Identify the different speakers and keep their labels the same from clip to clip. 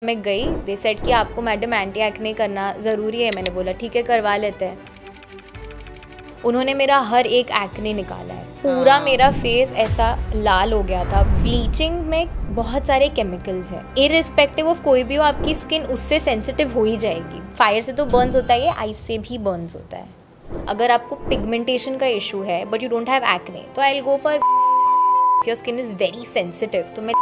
Speaker 1: मैं गई, they said कि आपको मैडम एंटी एक्ने करना ज़रूरी है। मैंने बोला ठीक है, करवा लेते हैं। उन्होंने मेरा हर एक एक्ने निकाला है, पूरा मेरा फेस ऐसा लाल हो गया था। ब्लीचिंग में बहुत सारे केमिकल्स हैं, इररिस्पेक्टिव ऑफ कोई भी हो, आपकी स्किन उससे सेंसिटिव हो ही जाएगी। फायर से तो बर्न्स होता है, आइस से भी बर्न्स होता है। अगर आपको पिगमेंटेशन का इशू है but you don't have acne, तो I will go for your skin is very sensitive, तो मैं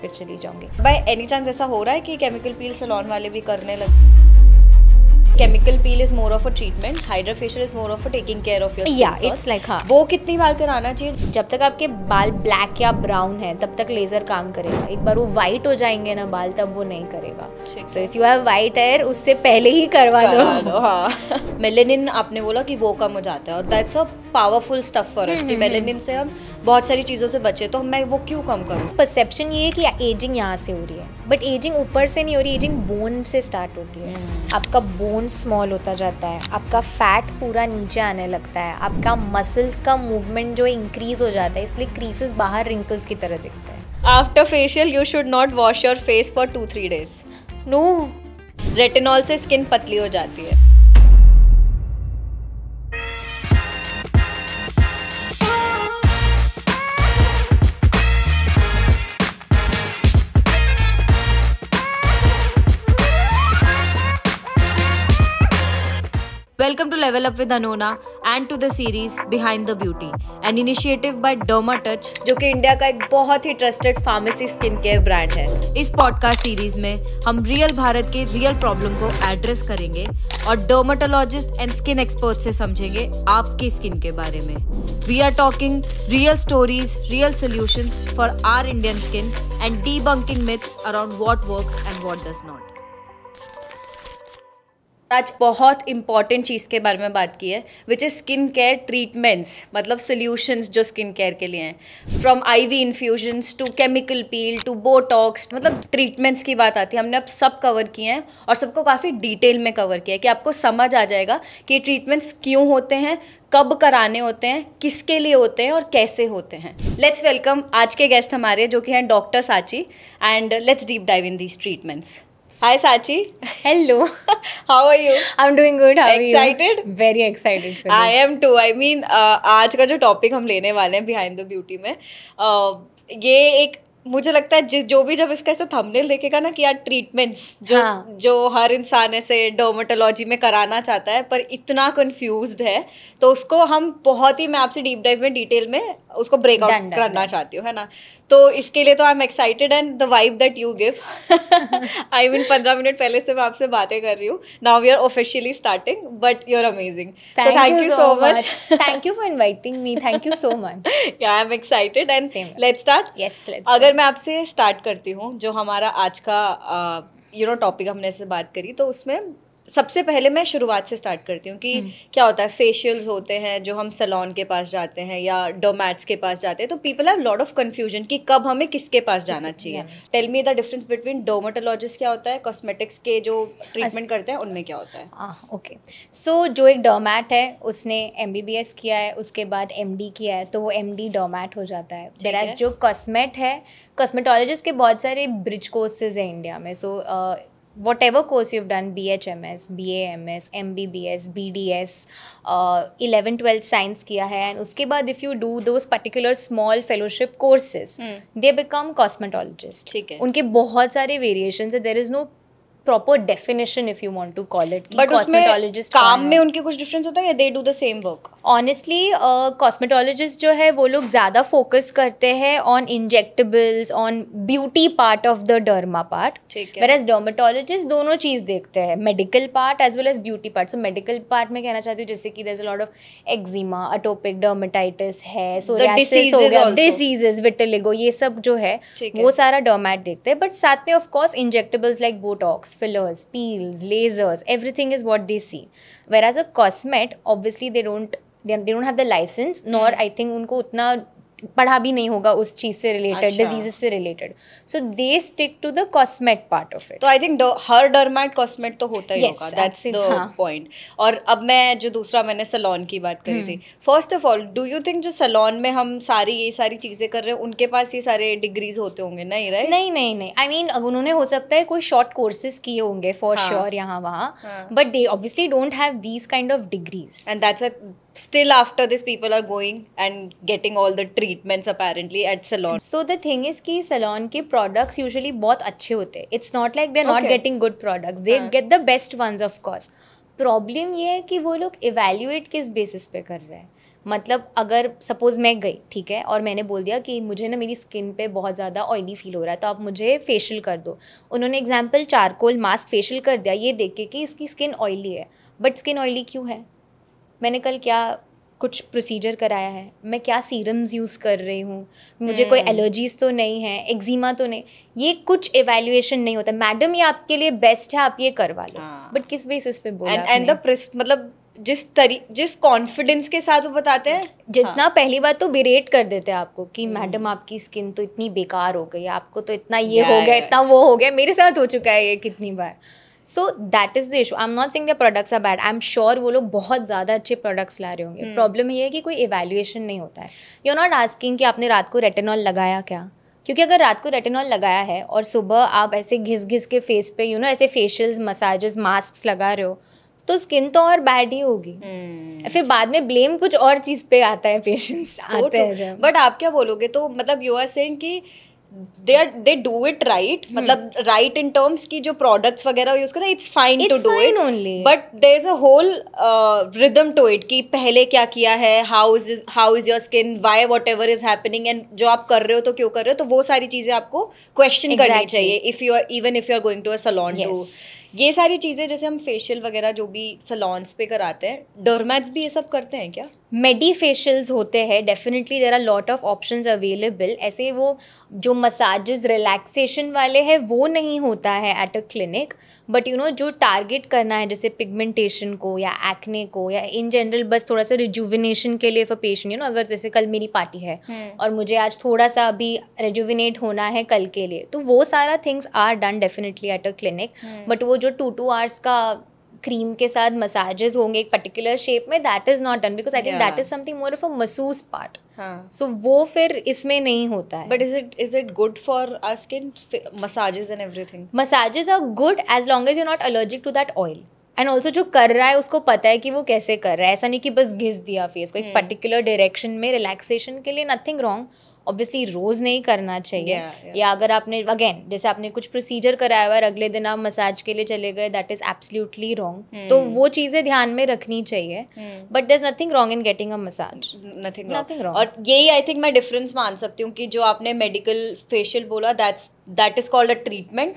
Speaker 1: फिर चली जाऊंगी।
Speaker 2: बाय एनी चांस ऐसा हो रहा है कि केमिकल पील सैलून वाले भी करने लगे? Chemical peel is more of a treatment, hydra facial is more of a taking care of your skin.
Speaker 1: It's like हाँ,
Speaker 2: वो कितनी बार कराना चाहिए?
Speaker 1: जब तक आपके बाल ब्लैक या ब्राउन है तब तक लेजर काम करेगा। एक बार वो वाइट हो जाएंगे ना बाल, तब वो नहीं करेगा। So if you have white hair, उससे पहले ही करवा लो।
Speaker 2: हाँ। मेलेनिन आपने बोला कि वो कम हो जाता है, और that's a powerful stuff for us कि मेलेनिन से हम बहुत सारी चीज़ों से बचे, तो मैं वो क्यों कम करूँ?
Speaker 1: परसेप्शन ये है कि एजिंग यहाँ से हो रही है, बट एजिंग ऊपर से नहीं हो रही, एजिंग बोन से स्टार्ट होती है। आपका बोन स्मॉल होता जाता है, आपका फैट पूरा नीचे आने लगता है, आपका मसल्स का मूवमेंट जो इंक्रीज हो जाता है, इसलिए क्रीसेस बाहर रिंकल्स की तरह दिखते हैं।
Speaker 2: After facial you should not wash your face for 2-3 days।
Speaker 1: No,
Speaker 2: retinol से स्किन पतली हो जाती है। Welcome to Level Up with Anona and to the series Behind the Beauty, an initiative by Dermatouch, जो कि इंडिया का एक बहुत ही trusted pharmacy skin care brand है। इस पॉडकास्ट सीरीज में हम रियल भारत के रियल प्रॉब्लम को एड्रेस करेंगे और डर्माटोलॉजिस्ट एंड स्किन एक्सपर्ट से समझेंगे आपकी स्किन के बारे में। We are talking real stories, real solutions for our Indian skin and debunking myths around what works and what does not. आज बहुत इंपॉर्टेंट चीज़ के बारे में बात की है, which is skin care treatments, मतलब सोल्यूशंस जो स्किन केयर के लिए हैं। From IV infusions to chemical peel to Botox, मतलब ट्रीटमेंट्स की बात आती है। हमने अब सब कवर किए हैं और सबको काफ़ी डिटेल में कवर किया है कि आपको समझ आ जाएगा कि ये ट्रीटमेंट्स क्यों होते हैं, कब कराने होते हैं, किसके लिए होते हैं और कैसे होते हैं। लेट्स वेलकम आज के गेस्ट हमारे, जो कि हैं डॉक्टर साची, and let's deep dive in these treatments. Hi Sachi.
Speaker 1: Hello.
Speaker 2: How are you?
Speaker 1: I'm doing good. How are you?
Speaker 2: Excited?
Speaker 1: Very excited for
Speaker 2: I
Speaker 1: this.
Speaker 2: am too. I mean, आज का जो topic हम लेने वाले हैं behind the beauty में, ये एक मुझे लगता है जो भी जब इसका ऐसा थंबनेल देखेगा ना कि यार ट्रीटमेंट्स जो हर इंसान ऐसे डर्मेटोलॉजी में कराना चाहता है पर इतना कंफ्यूज्ड है, तो उसको हम बहुत ही, मैं आपसे डीप डाइव में डिटेल में उसको ब्रेकआउट करना चाहती हूँ, है ना। तो इसके लिए तो I am excited and the vibe that you give. I mean 15 minute पहले से मैं आपसे बातें कर रही हूँ। Now we are officially starting, but you are amazing. So thank you so much.
Speaker 1: Thank you for inviting me. Thank you so much.
Speaker 2: Yeah I am excited and let's start.
Speaker 1: Yes, let's.
Speaker 2: अगर मैं आपसे start करती हूँ, जो हमारा आज का topic हमने से बात करी, तो उसमें सबसे पहले मैं शुरुआत से स्टार्ट करती हूँ कि क्या होता है। फेशियल्स होते हैं जो हम सैलून के पास जाते हैं या डोमैट्स के पास जाते हैं, तो people have lot of confusion कि कब हमें किसके पास जाना चाहिए। Tell me the difference between dermatologist क्या होता है, कॉस्मेटिक्स के जो ट्रीटमेंट करते हैं उनमें क्या होता है।
Speaker 1: ओके, सो जो एक डर्मैट है उसने MBBS किया है, उसके बाद MD किया है, तो वो MD डर्मैट हो जाता है। वेराज जो कॉस्मेट है, कॉस्मेटोलॉजिस्ट के बहुत सारे ब्रिज कोर्सेज हैं इंडिया में। सो whatever course you've done, BHMS, BAMS, MBBS, BDS, 11th-12th science किया है, एंड उसके बाद if you do those particular small fellowship courses, they become cosmetologist.
Speaker 2: ठीक है।
Speaker 1: उनके बहुत सारे वेरिएशंस है, there is no proper definition if you want to call it.
Speaker 2: But cosmetologist काम में उनके कुछ डिफरेंस होता है या they do the same work?
Speaker 1: Honestly cosmetologist जो है वो लोग ज़्यादा फोकस करते हैं on injectables, on beauty part of the derma part, whereas dermatologist दोनों चीज़ देखते हैं, medical part as well as beauty part. So medical part में कहना चाहती हूँ जैसे कि there is a lot of eczema, atopic dermatitis है, सोरियासिस हो गया, डिसीजेस, विटिलिगो, ये सब जो है वो सारा डर्मैट देखते हैं। बट साथ में of course injectables like Botox, fillers, peels, lasers, everything is what they see. Whereas a cosmet, obviously they don't have the license, nor I think उनको उतना पढ़ा भी नहीं होगा उस चीज़ से रिलेटेड,
Speaker 2: अच्छा।
Speaker 1: डिजीजेस से related, so they stick to the cosmetic part of it.
Speaker 2: तो आई थिंक हर डर्मेट कॉस्मेट तो होता ही
Speaker 1: Yes,
Speaker 2: होगा, दैट्स द
Speaker 1: हाँ.
Speaker 2: पॉइंट. और अब मैं जो दूसरा मैंने सैलून की बात करी थी, first of all do you think जो सैलून में हम ये सारी चीजें कर रहे हैं उनके पास ये सारे डिग्रीज होते होंगे? नहीं, राइट?
Speaker 1: नहीं, आई मीन उन्होंने हो सकता है कोई शॉर्ट कोर्सेज किए होंगे फॉर श्योर यहाँ वहाँ, but they obviously don't have these kind of degrees.
Speaker 2: And that's why still after this people are going and getting all the treatments apparently at salon.
Speaker 1: So the thing is कि salon के products usually बहुत अच्छे होते हैं. It's not like they're not
Speaker 2: Okay.
Speaker 1: getting good products. They get the best ones of course. Problem ये है कि वो लोग evaluate किस basis पे कर रहे हैं. मतलब अगर सपोज मैं गई, ठीक है, और मैंने बोल दिया कि मुझे ना मेरी स्किन पे बहुत ज़्यादा ऑयली फील हो रहा है तो आप मुझे फेशियल कर दो. उन्होंने एग्जाम्पल चारकोल मास्क फेशियल कर दिया ये देख के कि इसकी स्किन ऑयली है. बट स्किन ऑयली क्यों है? मैंने कल क्या कुछ प्रोसीजर कराया है, मैं क्या सीरम्स यूज़ कर रही हूँ, मुझे कोई एलर्जीज तो नहीं है, एक्जिमा तो नहीं, ये कुछ एवेल्युएशन नहीं होता. मैडम ये आपके लिए बेस्ट है, आप ये करवा लो. बट किस बेसिस पे बोला?
Speaker 2: एंड मतलब जिस कॉन्फिडेंस के साथ वो बताते हैं,
Speaker 1: जितना पहली बात तो बिरेट कर देते हैं आपको कि मैडम आपकी स्किन तो इतनी बेकार हो गई, आपको तो इतना ये हो गया, इतना वो हो गया. मेरे साथ हो चुका है ये कितनी बार. So that is the issue. I am not saying the products are bad, I am sure वो लोग बहुत ज़्यादा अच्छे प्रोडक्ट्स ला रहे होंगे. प्रॉब्लम ये है कि कोई इवैल्यूएशन नहीं होता है. यू आर नॉट आस्किंग कि आपने रात को रेटिनॉल लगाया क्या, क्योंकि अगर रात को रेटिनॉल लगाया है और सुबह आप ऐसे घिस घिस के फेस पे ऐसे फेशियल्स, मसाजेस, मास्क लगा रहे हो तो स्किन तो और बैड ही होगी. फिर बाद में ब्लेम कुछ और चीज़ पे आता है, पेशेंट्स आते हैं जब.
Speaker 2: बट आप क्या बोलोगे? तो मतलब यू आर सेइंग कि they do it right, मतलब right in terms की जो products वगैरह यूज करें, it's fine to do it
Speaker 1: only.
Speaker 2: But there's a whole rhythm to it कि पहले क्या किया है, how is your skin, why whatever is happening, and जो आप कर रहे हो तो क्यों कर रहे हो, तो वो सारी चीजें आपको question करनी चाहिए even if you are going to a salon to. ये सारी चीज़ें जैसे हम फेशियल वगैरह जो भी सलॉन्स पे कराते हैं, डर्मैट्स भी ये सब करते हैं क्या?
Speaker 1: मेडी फेशियल्स होते हैं, definitely there are lot of options available. ऐसे वो जो मसाजेस रिलैक्सेशन वाले हैं वो नहीं होता है एट अ क्लिनिक, बट जो टारगेट करना है जैसे पिगमेंटेशन को या एक्ने को या इन जनरल बस थोड़ा सा रिजुविनेशन के लिए फॉर पेशेंट, अगर जैसे कल मेरी पार्टी है और मुझे आज थोड़ा सा अभी रिजुविनेट होना है कल के लिए, तो वो सारा things are done definitely at a clinic. But वो जो 2 आवर्स का क्रीम के साथ मसाजेस होंगे एक पर्टिकुलर शेप में, that is not done because I think that is something more of a मसूस पार्ट. सो वो फिर इसमें नहीं होता है.
Speaker 2: But is it good for our skin, massages and everything?
Speaker 1: Massages are good as long as you not allergic to that oil. And also जो कर रहा है उसको पता है कि वो कैसे कर रहा है. ऐसा नहीं कि बस घिस दिया फेस को एक पर्टिकुलर डायरेक्शन में रिलैक्सेशन के लिए. Nothing wrong. ऑब्वियसली रोज़ नहीं करना चाहिए. या अगर आपने अगेन जैसे आपने कुछ प्रोसीजर कराया हुआ और अगले दिन आप मसाज के लिए चले गए, दैट इज एब्सोल्युटली रॉन्ग. तो वो चीज़ें ध्यान में रखनी चाहिए. But there is nothing wrong in getting a massage.
Speaker 2: Nothing wrong. और यही आई थिंक मैं डिफरेंस मान सकती हूँ कि जो आपने मेडिकल फेशियल बोला, that is called a treatment,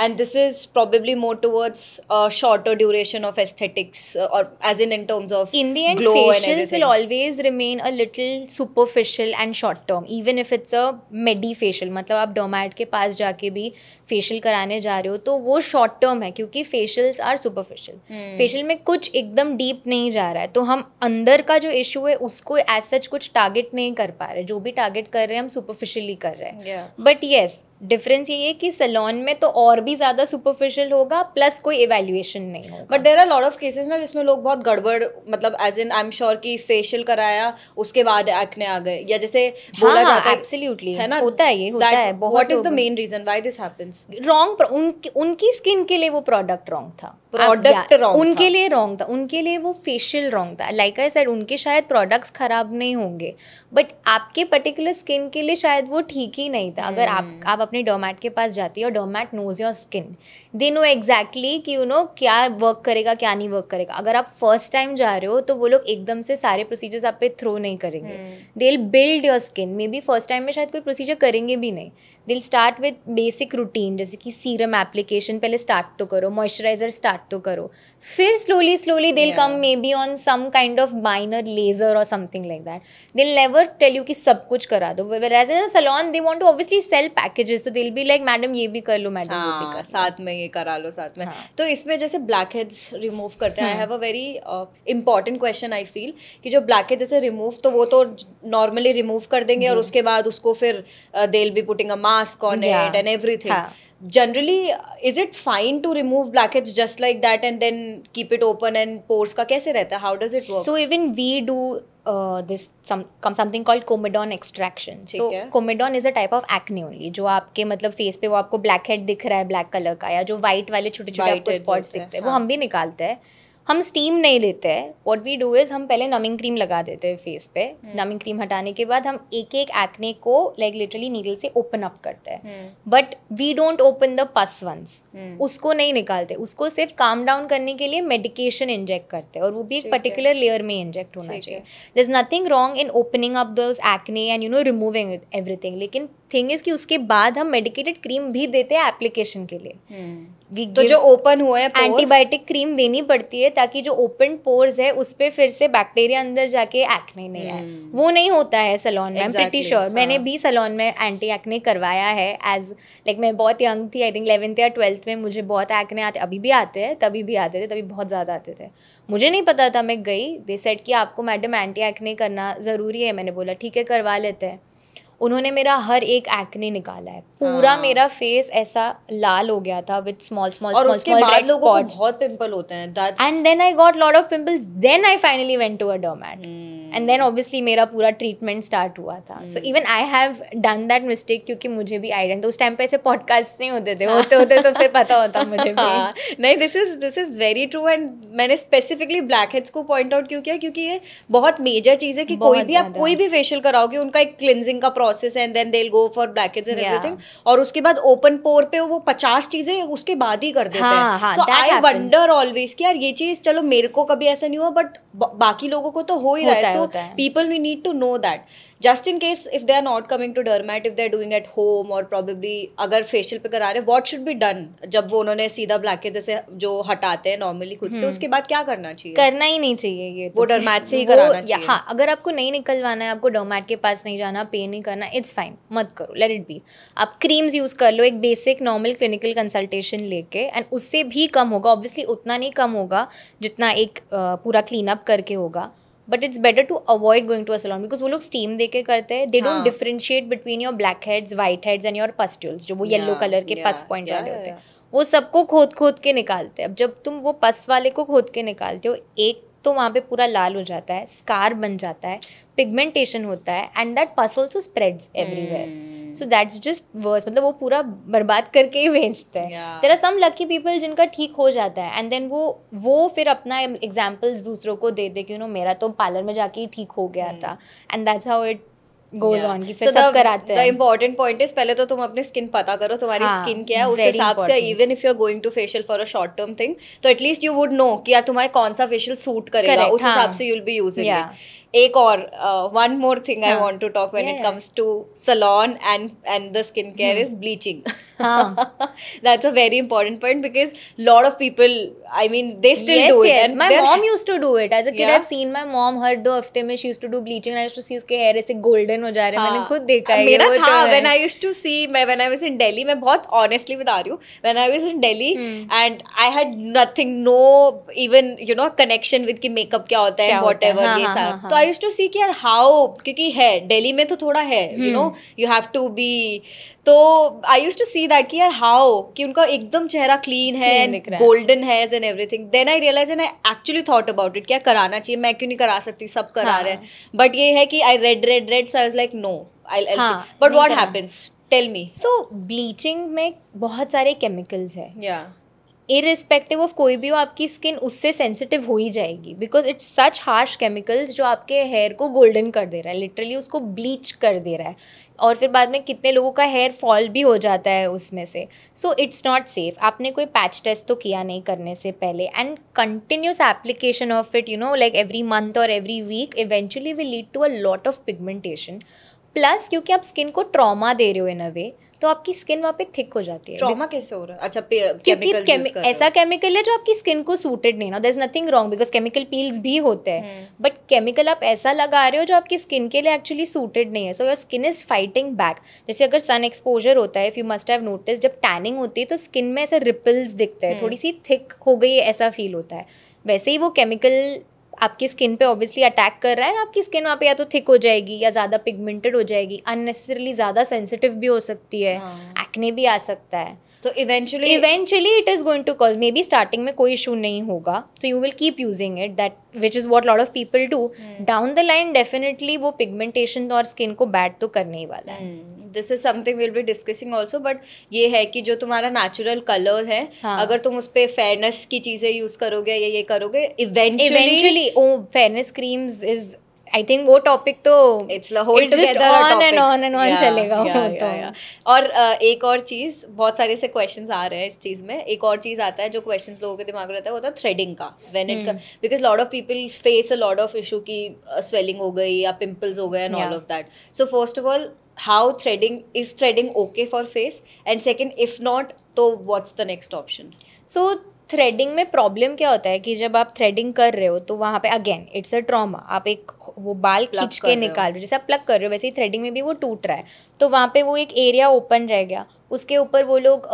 Speaker 2: and this is probably more towards a shorter duration of aesthetics, or as in terms of
Speaker 1: in the end
Speaker 2: glow
Speaker 1: facials will always remain a little superficial and short term, even if it's a medi facial. मतलब आप डर्मैट के पास जाके भी facial कराने जा रहे हो तो वो शॉर्ट टर्म है, क्योंकि फेशियल्स आर सुपरफिशियल. फेशियल में कुछ एकदम डीप नहीं जा रहा है, तो हम अंदर का जो इशू है उसको एज सच कुछ टारगेट नहीं कर पा रहे. जो भी टारगेट कर रहे हैं हम सुपरफिशियली कर रहे हैं. बट येस, डिफरेंस ये है कि सैलून में तो और भी ज़्यादा सुपरफिशियल होगा, प्लस कोई इवैल्यूएशन नहीं होगा.
Speaker 2: But there are lot of cases ना जिसमें लोग बहुत गड़बड़, मतलब as in I am sure कि फेशियल कराया उसके बाद एक्ने आ गए, या जैसे बोला जाता है.
Speaker 1: एब्सोल्युटली
Speaker 2: है ना,
Speaker 1: होता है, ये होता है.
Speaker 2: What is the main reason why this happens?
Speaker 1: Wrong. उनकी स्किन के लिए वो प्रोडक्ट रॉन्ग था.
Speaker 2: प्रोडक्ट रॉन्ग
Speaker 1: उनके लिए रॉन्ग था. उनके लिए वो फेशियल रॉन्ग था. लाइक आई सेड, उनके शायद प्रोडक्ट्स खराब नहीं होंगे, बट आपके पर्टिकुलर स्किन के लिए शायद वो ठीक ही नहीं था. अगर आप अपने डर्मैट के पास जाती है और derm knows your skin, they know exactly कि क्या वर्क करेगा क्या नहीं वर्क करेगा. अगर आप फर्स्ट टाइम जा रहे हो तो वो लोग एकदम से सारे प्रोसीजर्स आप पे थ्रो नहीं करेंगे. They will build your skin. May be first time में शायद कोई प्रोसीजर करेंगे भी नहीं. They will start with basic routine, जैसे कि सीरम एप्लीकेशन पहले स्टार्ट तो करो, मॉइस्चराइजर स्टार्ट तो करो, फिर slowly slowly they come maybe on some kind of minor laser और something like that. They never tell you कि सब कुछ करा दो. Whereas in a salon they want to obviously sell packages, तो they'll be like मैडम ये भी कर लो, मैडम वो भी कर लो,
Speaker 2: साथ में ये करा लो साथ में. तो इसमें जैसे ब्लैक हेड्स रिमूव करते हैं, आई have a very important question. I feel कि जो ब्लैक हेड जैसे रिमूव, तो वो तो नॉर्मली रिमूव कर देंगे और उसके बाद उसको फिर they will be putting a mask on it and everything. Generally, is it fine to remove blackheads just like that and then keep it open, and pores का कैसे रहता है? How does it work?
Speaker 1: So even we do something called comedone extraction. So comedone is a type of acne only, जो आपके मतलब face पे वो आपको ब्लैक हेड दिख रहा है ब्लैक कलर का, या जो वाइट वाले छोटे छोटे आपको स्पॉट्स दिखते हैं, वो हम भी निकालते हैं. हम स्टीम नहीं लेते हैं. व्हाट वी डू इज हम पहले नमिंग क्रीम लगा देते हैं फेस पे. नमिंग क्रीम हटाने के बाद हम एक एक एक्ने को लाइक लिटरली नीडल से ओपन अप करते हैं. But we don't open the pus ones. उसको नहीं निकालते, उसको सिर्फ काम डाउन करने के लिए मेडिकेशन इंजेक्ट करते हैं, और वो भी एक पर्टिकुलर लेयर में इंजेक्ट होना चाहिए. There is nothing wrong in opening up those acne and removing everything. लेकिन थिंग इज कि उसके बाद हम मेडिकेटेड क्रीम भी देते हैं एप्लीकेशन के लिए.
Speaker 2: तो जो ओपन हुए हैं
Speaker 1: एंटीबायोटिक क्रीम देनी पड़ती है ताकि जो ओपन पोर्स है उस पे फिर से बैक्टीरिया अंदर जाके एक्ने नहीं आए. वो नहीं होता है सैलून में. I am pretty sure. मैंने भी सैलून में एंटी एक्ने करवाया है एज लाइक मैं बहुत यंग थी. आई थिंक 11th या 12th में मुझे बहुत एक्ने आते, अभी भी आते हैं, तभी भी आते थे, तभी बहुत ज़्यादा आते थे. मुझे नहीं पता था. मैं गई, दे सेड कि आपको मैडम एंटी एक्ने करना ज़रूरी है. मैंने बोला ठीक है करवा लेते हैं. उन्होंने मेरा हर एक एक्ने निकाला है. पूरा मेरा फेस ऐसा लाल हो गया था with small small small small red spots.
Speaker 2: बहुत पिंपल होते हैं.
Speaker 1: And then I got lot of pimples. Then I finally went to a derm and then obviously मेरा पूरा ट्रीटमेंट स्टार्ट हुआ था. So even I have done that mistake, क्योंकि मुझे भी आइडिया था. उस टाइम पे ऐसे पॉडकास्ट नहीं होते थे, होते तो फिर पता होता मुझे भी.
Speaker 2: नहीं, this is very true. And मैंने स्पेसिफिकली ब्लैक हेड्स को पॉइंट आउट क्यों किया, क्योंकि ये बहुत मेजर चीज़ है कि कोई भी आप कोई भी फेशियल कराओगे, उनका एक क्लिनजिंग का प्रोसेस है, and then they will go for blackheads and everything. और उसके बाद ओपन पोर पे वो 50 चीजें उसके बाद ही कर देते हैं. सो आई वंडर ऑलवेज कि यार ये चीज, चलो मेरे को कभी ऐसा नहीं हुआ, बट बाकी लोगों को तो हो ही रहा है. So people we need to know that. just in case if they are not coming to dermat, if they're doing at home or probably अगर facial पे करा रहे, what should be done जब वो उन्होंने सीधा ब्लैकहेड जैसे जो हटाते हैं नॉर्मली खुद से, उसके बाद क्या करना चाहिए?
Speaker 1: करना ही नहीं चाहिए ये तो,
Speaker 2: वो डर्मैट से ही कराना चाहिए.
Speaker 1: हाँ, अगर आपको नहीं निकलवाना है, आपको डर्मैट के पास नहीं जाना, पे नहीं करना, इट्स फाइन, मत करो, लेट इट बी. आप क्रीम्स यूज़ कर लो एक बेसिक नॉर्मल क्लिनिकल कंसल्टेशन लेके, एंड उससे भी कम होगा. ऑब्वियसली उतना नहीं कम होगा जितना एक पूरा क्लीन अप करके होगा. But it's better to avoid going to a salon, because वो लोग स्टीम दे के करते हैं. They don't differentiate between your black heads, white heads and your pustules. जो वो येलो कलर के पस पॉइंट वाले होते हैं, वो सबको खोद के निकालते हैं. अब जब तुम वो पस वाले को खोद के निकालते हो, एक तो वहाँ पे पूरा लाल हो जाता है, स्कार बन जाता है, पिगमेंटेशन होता है, and that pus also spreads everywhere. So that's just worse. मतलब वो पूरा बर्बाद करके ही भेजते हैं. There are some lucky people जिनका ठीक हो जाता है, एंड देन वो फिर अपना एग्जाम्पल्स दूसरों को दे कि मेरा तो पार्लर में जाके ही ठीक हो गया था, and that's how it goes on कि फिर सब कराते हैं.
Speaker 2: The important point is पहले तो तुम अपनी स्किन पता करो, तुम्हारी स्किन क्या है, उस हिसाब से even if you're going to facial for a short term thing, तो at least you would know कि यार तुम्हारे कौन सा facial सूट करेगा, उस हिसाब से you'll be using it. एक और one more thing I want to talk when it comes to salon and the skincare is bleaching. That's a very important point because lot of people, I mean, they still do it.
Speaker 1: Yes, my mom used to do it. As a kid, I've seen my mom हर 2 हफ्ते में she used to do bleaching, and I used to see उसके hair ऐसे golden हो जा रहे हैं. मैंने खुद देखा है.
Speaker 2: मेरा था when I used to see, when I was in Delhi, मैं बहुत honestly बता रही हूँ, when I was in Delhi and I had nothing, no even connection with कि makeup क्या होता है, whatever ये सारा. तो I used to see कि यार how, क्योंकि है दिल्ली में तो थोड़ा है, you have to be, तो I used to see that कि यार how कि उनका एकदम चेहरा clean है, golden hairs and everything. Then I realized and I actually thought about it, क्या कराना चाहिए, मैं क्यों नहीं करा सकती, सब करा रहे हैं. But ये है कि I read, so I was like no, I'll see. But what happens? Tell me.
Speaker 1: So bleaching में बहुत सारे chemicals है.
Speaker 2: Yeah.
Speaker 1: इरिस्पेक्टिव ऑफ कोई भी हो, आपकी स्किन उससे सेंसिटिव हो ही जाएगी, because it's such harsh chemicals जो आपके हेयर को गोल्डन कर दे रहा है, लिटरली उसको ब्लीच कर दे रहा है, और फिर बाद में कितने लोगों का हेयर फॉल भी हो जाता है उसमें से. So it's not safe. आपने कोई पैच टेस्ट तो किया नहीं करने से पहले, and continuous application of it like every month और every week eventually will lead to a lot of pigmentation. Plus क्योंकि आप स्किन को ट्रॉमा दे रहे हो इन अ वे, तो आपकी स्किन वहाँ पे थिक हो जाती है।
Speaker 2: ट्रॉमा कैसे हो रहा है? अच्छा,
Speaker 1: क्योंकि ऐसा केमिकल है जो आपकी स्किन को सूटेड नहीं ना, there is nothing wrong because chemical peels भी होते हैं, बट केमिकल आप ऐसा लगा रहे हो जो आपकी स्किन के लिए एक्चुअली सूटेड नहीं है, so your skin is fighting back. जैसे अगर सन एक्सपोजर होता है, if you must have notice, जब टैनिंग होती है तो स्किन में ऐसे रिपल्स दिखते हैं, थोड़ी सी थिक हो गई है ऐसा फील होता है। वैसे ही वो केमिकल आपकी स्किन पे ऑब्वियसली अटैक कर रहा है, आपकी स्किन वहाँ पे या तो थिक हो जाएगी या ज़्यादा पिगमेंटेड हो जाएगी, अननेसेसरली ज़्यादा सेंसिटिव भी हो सकती है, एक्ने भी आ सकता है।
Speaker 2: तो eventually
Speaker 1: it is going to cause, maybe starting में कोई इशू नहीं होगा, तो you will keep using it, that which is what lot of people do. Down the line definitely वो पिगमेंटेशन और स्किन को बैड तो करने ही वाला है।
Speaker 2: This is something will be discussing also, but ये है कि जो तुम्हारा नेचुरल कलर है, अगर तुम उस पर फेयरनेस की चीजें यूज करोगे या ये करोगे, eventually
Speaker 1: fairness creams is, I think वो टॉपिक तो
Speaker 2: it's just
Speaker 1: on and on चलेगा वो तो।
Speaker 2: और एक और चीज, बहुत सारे से क्वेश्चंस आ रहे हैं इस चीज में, एक और चीज आता है जो क्वेश्चंस लोगों के दिमाग में रहता है, वो होता है थ्रेडिंग का। When it, because lot of people face a lot of issue की स्वेलिंग हो गई या पिंपल्स हो गए and all of that. So first of all, how is threading okay for face, and second if not, तो what's the next option?
Speaker 1: So threading में problem क्या होता है कि जब आप थ्रेडिंग कर रहे हो तो वहाँ पे अगेन इट्स अ ट्रॉमा, आप एक वो बाल खींच के निकाल रहे हो, जैसे आप प्लग कर रहे हो वैसे ही थ्रेडिंग में भी वो टूट रहा है, तो वहाँ पे वो एक एरिया ओपन रह गया, उसके ऊपर वो लोग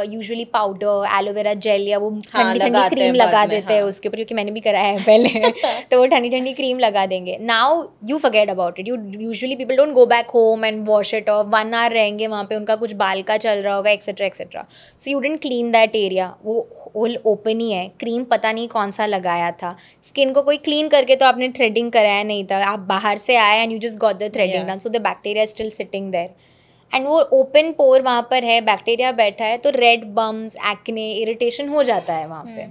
Speaker 1: यूजुअली पाउडर, एलोवेरा जेल या वो ठंडी ठंडी क्रीम लगा देते हैं उसके ऊपर, क्योंकि मैंने भी कराया है पहले तो वो ठंडी ठंडी क्रीम लगा देंगे। Now you forget about it, you usually people don't go back home and wash it off, 1 hour रहेंगे वहाँ पे, उनका कुछ बाल का चल रहा होगा etcetera etcetera, so you didn't clean that area, वो होल ओपन ही है, क्रीम पता नहीं कौन सा लगाया था, स्किन को कोई क्लीन करके तो आपने थ्रेडिंग कराया नहीं था, आप बाहर से आए and you just got the threading done, so the bacteria still sitting there and वो ओपन पोर वहाँ पर है, बैक्टीरिया बैठा है, तो रेड बम्स, एक्ने, इरिटेशन हो जाता है वहाँ पे।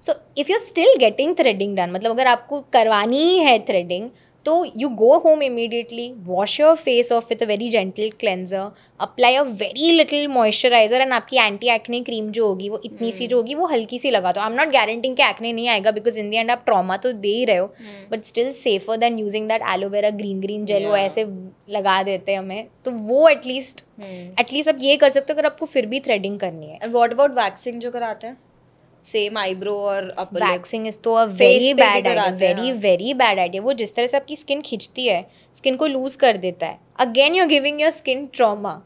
Speaker 1: सो if you still getting threading done, मतलब अगर आपको करवानी ही है थ्रेडिंग, तो you go home immediately, wash your face of with a very gentle cleanser, apply a very little moisturiser and आपकी एंटी एक्ने क्रीम जो होगी वो इतनी सी जो होगी वो हल्की सी लगा दो। आई एम नॉट गारंटिंग कि एक्ने नहीं आएगा बिकॉज इन द एंड आप ट्रॉमा तो दे ही रहे हो, but still safer than using that aloe vera green gel वो ऐसे लगा देते हैं हमें, तो वो एटलीस्ट आप ये कर सकते हो अगर आपको फिर भी थ्रेडिंग करनी है।
Speaker 2: एंड व्हाट अबाउट वैक्सिंग जो कराते हैं, सेम आईब्रो और अपर लिप?
Speaker 1: वैक्सिंग इज तो a very bad idea, very bad idea. वो जिस तरह से आपकी स्किन खींचती है, स्किन को लूज कर देता है, again you are giving your skin trauma.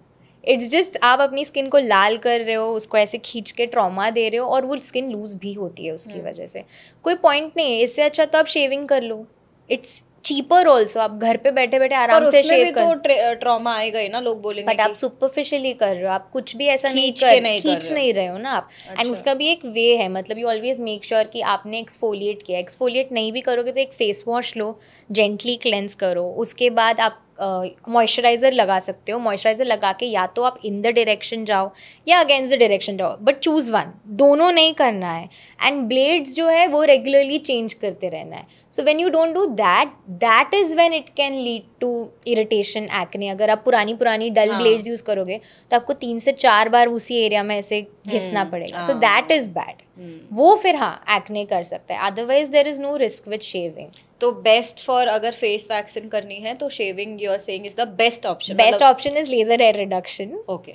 Speaker 1: It's just आप अपनी स्किन को लाल कर रहे हो, उसको ऐसे खींच के ट्रॉमा दे रहे हो, और वो स्किन लूज भी होती है उसकी वजह से। कोई पॉइंट नहीं है, इससे अच्छा तो आप शेविंग कर लो, इट्स चीपर ऑल्सो, आप घर पे बैठे बैठे आराम से शेव कर,
Speaker 2: तो ट्रॉमा आएगा ही ना, लोग बोलेंगे
Speaker 1: बट आप सुपरफिशियली कर रहे हो, आप कुछ भी ऐसा खींच नहीं रहे हो ना आप। एंड उसका भी एक वे है, मतलब यू ऑलवेज मेक श्योर कि आपने एक्सफोलिएट किया, एक्सफोलिएट नहीं भी करोगे तो एक फेस वॉश लो, जेंटली क्लेंस करो, उसके बाद आप मॉइस्चराइज़र लगा सकते हो, मॉइस्चराइज़र लगा के या तो आप इन द डायरेक्शन जाओ या अगेंस्ट द डायरेक्शन जाओ, बट चूज़ वन, दोनों नहीं करना है। एंड ब्लेड्स जो है वो रेगुलरली चेंज करते रहना है। So when you don't do that is when it can lead to irritation, acne. अगर आप पुरानी डल ब्लेड्स यूज़ करोगे तो आपको 3 से 4 बार उसी एरिया में ऐसे घिसना पड़ेगा, सो दैट इज़ बैड। वो फिर हाँ एक्ने कर सकता है, otherwise there is no risk with shaving.
Speaker 2: तो बेस्ट फॉर अगर फेस वैक्सिंग करनी है तो shaving you are saying is the best option?
Speaker 1: Best option is laser hair reduction.
Speaker 2: Okay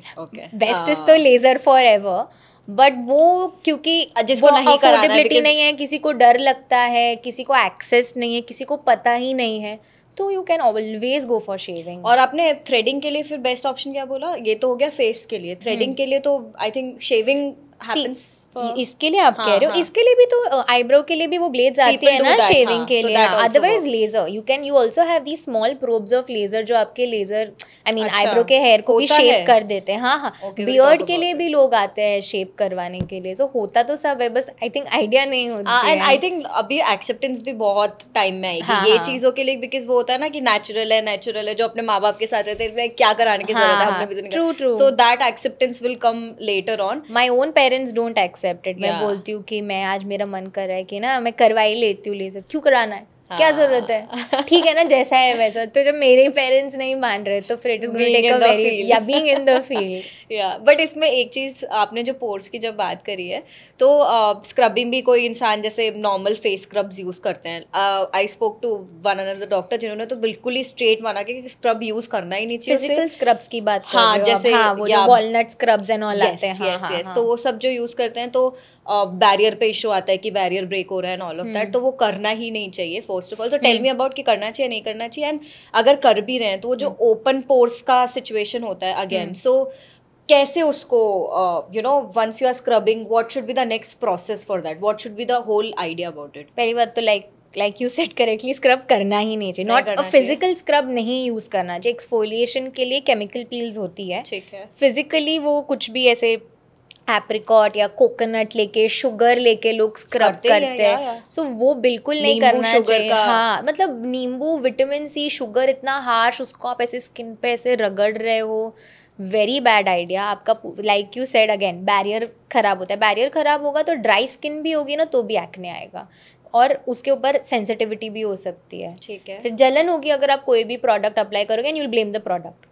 Speaker 1: best is तो लेजर फॉर एवर, बट वो क्योंकि जिसको affordability नहीं है, किसी को डर लगता है, किसी को एक्सेस नहीं है, किसी को पता ही नहीं है, तो you can always go for shaving.
Speaker 2: और आपने थ्रेडिंग के लिए फिर बेस्ट ऑप्शन क्या बोला? ये तो हो गया फेस के लिए, थ्रेडिंग के लिए तो आई थिंक शेविंग हैपेंस।
Speaker 1: इसके लिए आप कह रहे हो, इसके लिए भी तो आईब्रो के लिए भी वो ब्लेड्स आती है ना शेविंग के लिए, otherwise laser you also have the small probes of laser जो आपके लेजर आई मीन आईब्रो के हेयर को भी शेप कर देते हैं। हाँ, बियर्ड के लिए भी लोग आते हैं शेप करवाने के लिए, सो होता तो सब है, बस आई थिंक आइडिया नहीं होता है।
Speaker 2: एंड आई थिंक अभी एक्सेप्टेंस भी बहुत टाइम में आएगी ये चीजों के लिए, बिकॉज वो होता है ना कि नेचुरल है, जो अपने माँ बाप के साथ रहते हैं, क्या कराने की जरूरत है, हमने भी तो नहीं। True, so that acceptance will come later on.
Speaker 1: My own parents don't accept it. मैं बोलती हूँ कि मैं आज मेरा मन कर रहा है कि ना मैं करवा ही लेती हूँ लेजर, क्यों कराना है, क्या जरूरत है, ठीक है ना, जैसा है वैसा। तो जब मेरे पेरेंट्स नहीं मान रहे तो फिर it is going to take a very, या being in the field.
Speaker 2: Yeah but इसमें एक चीज आपने जो पोर्स की जब बात करी है, तो स्क्रबिंग भी कोई इंसान जैसे नॉर्मल फेस स्क्रब्स यूज करते हैं, I spoke to one another doctor जिन्होंने तो बिल्कुल ही स्ट्रेट माना कि स्क्रब यूज करना ही नहीं चाहिए।
Speaker 1: फिजिकल स्क्रब्स की बात कर
Speaker 2: हाँ,
Speaker 1: रहे हो
Speaker 2: जैसे
Speaker 1: वो जो वॉलनट स्क्रब्स एंड ऑल आते हैं,
Speaker 2: यस यस, तो वो सब जो यूज करते हैं तो बैरियर पे इशू आता है कि बैरियर ब्रेक हो रहा है एंड ऑल ऑफ दैट, तो वो करना ही नहीं चाहिए फर्स्ट ऑफ ऑल। तो टेल मी अबाउट कि करना चाहिए नहीं करना चाहिए, एंड अगर कर भी रहे हैं तो वो जो ओपन पोर्स का सिचुएशन होता है अगेन, सो कैसे उसको you know once you are scrubbing, what should be the next process for that, what should be the whole idea about it?
Speaker 1: पहली बात तो like you said correctly, scrub करना ही नहीं चाहिए, नॉट अ फिजिकल स्क्रब नहीं use करना चाहिए। एक्सफोलिएशन के लिए केमिकल पील्स होती है,
Speaker 2: ठीक है,
Speaker 1: फिजिकली वो कुछ भी ऐसे एप्रिकॉट या कोकोनट लेके, शुगर लेके लोग स्क्रब करते हैं, सो वो बिल्कुल नहीं करना चाहिए। हाँ, मतलब नींबू, विटामिन सी, शुगर इतना हार्श, उसको आप ऐसे स्किन पे ऐसे रगड़ रहे हो, वेरी बैड आइडिया। आपका like you said again, barrier खराब होता है, बैरियर खराब होगा तो ड्राई स्किन भी होगी ना तो भी एक्ने आएगा, और उसके ऊपर सेंसिटिविटी भी हो सकती है।
Speaker 2: ठीक है,
Speaker 1: फिर जलन होगी अगर आप कोई भी प्रोडक्ट अप्लाई करोगे, and you will blame the product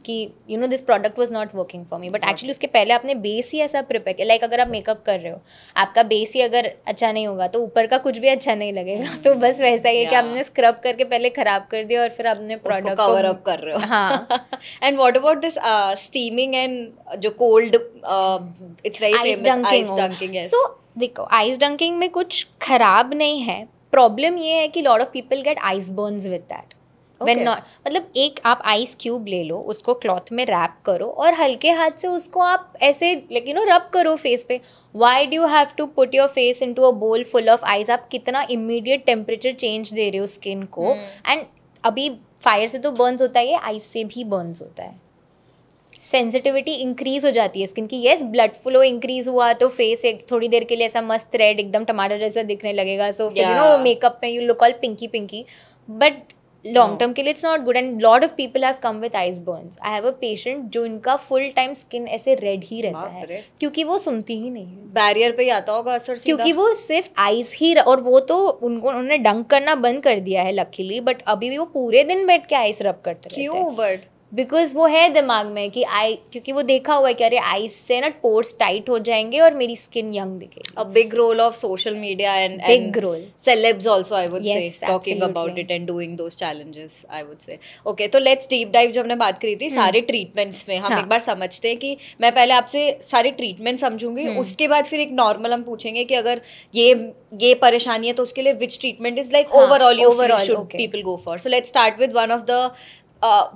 Speaker 1: कि you know this product was not working for me, but actually उसके पहले आपने बेस ही ऐसा प्रिपेयर किया। लाइक अगर आप मेकअप कर रहे हो, आपका बेस ही अगर अच्छा नहीं होगा तो ऊपर का कुछ भी अच्छा नहीं लगेगा। तो बस वैसा ही है कि आपने स्क्रब करके पहले खराब कर दिया और फिर आपने प्रोडक्ट को
Speaker 2: कवर अप कर रहे हो।
Speaker 1: हाँ।
Speaker 2: And what about this steaming and जो cold, it's very famous ice dunking.
Speaker 1: So देखो, आइस डंकिंग में कुछ खराब नहीं है, प्रॉब्लम ये है कि lot of people get ice Burns with that. When not, मतलब एक आप आइस क्यूब ले लो, उसको क्लॉथ में रैप करो और हल्के हाथ से उसको आप ऐसे लाइक यू नो रब करो फेस पे। Why do you have to put your face into a bowl full of ice? आप कितना इमीडिएट टेम्परेचर चेंज दे रहे हो स्किन को, एंड अभी फायर से तो बर्न्स होता है, आइस से भी बर्न्स होता है, सेंसिटिविटी इंक्रीज हो जाती है स्किन की। येस, ब्लड फ्लो इंक्रीज हुआ तो फेस एक थोड़ी देर के लिए ऐसा मस्त रेड एकदम टमाटर जैसा दिखने लगेगा, सो फिर यू नो मेकअप में you look all pinky pinky, but long term के लिए it's not good, and lot of people have come with ice burns. I have a patient जो इनका फुल टाइम स्किन ऐसे red ही रहता है, क्योंकि वो सुनती ही नहीं है,
Speaker 2: बैरियर पे ही आता होगा असर सीधा,
Speaker 1: क्योंकि वो सिर्फ आइस ही और वो तो उन्होंने डंक करना बंद कर दिया है लकीली, बट अभी भी वो पूरे दिन बैठ के आइस रब करते रहते हैं।
Speaker 2: क्यों? बट
Speaker 1: बिकॉज वो है दिमाग में कि क्योंकि वो देखा हुआ है कि अरे आइस से ना पोर्स टाइट हो जाएंगे और मेरी स्किन यंग दिखेगी।
Speaker 2: A big role of social media and
Speaker 1: big role
Speaker 2: celebs also, I would say, talking about it and doing those challenges, I would say. Okay, तो let's deep dive। जब हमने बात करी थी सारे ट्रीटमेंट्स में, हम एक बार समझते हैं कि मैं पहले आपसे सारे ट्रीटमेंट समझूंगी, उसके बाद फिर एक नॉर्मल हम पूछेंगे कि अगर ये परेशानी है तो उसके लिए विच treatment is like overall should people go for. So let's start with one of the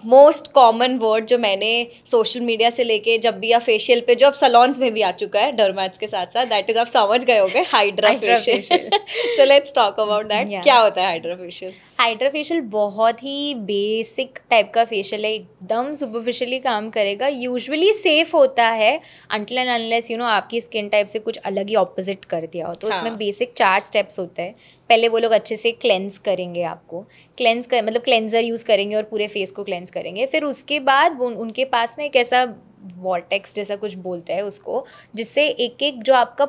Speaker 2: most common word जो मैंने सोशल मीडिया से लेके जब भी, या फेशियल पे जो अब सलॉन्स में भी आ चुका है डर्मैट्स के साथ साथ, दैट इज आप समझ गए होंगे, hydra facial. So let's talk about that. क्या होता है हाइड्रा फेशियल?
Speaker 1: हाइड्रा फेशियल बहुत ही बेसिक टाइप का फेशियल है, एकदम सुपरफिशियली काम करेगा, यूजुअली सेफ होता है until and unless you know आपकी स्किन टाइप से कुछ अलग ही ऑपोजिट कर दिया हो। तो उसमें बेसिक 4 स्टेप्स होते हैं। पहले वो लोग अच्छे से क्लेंस करेंगे, आपको मतलब क्लेंजर यूज़ करेंगे और पूरे फेस को क्लेंस करेंगे। फिर उसके बाद उनके पास ना एक ऐसा वॉर्टेक्स जैसा कुछ बोलते हैं उसको, जिससे एक एक जो आपका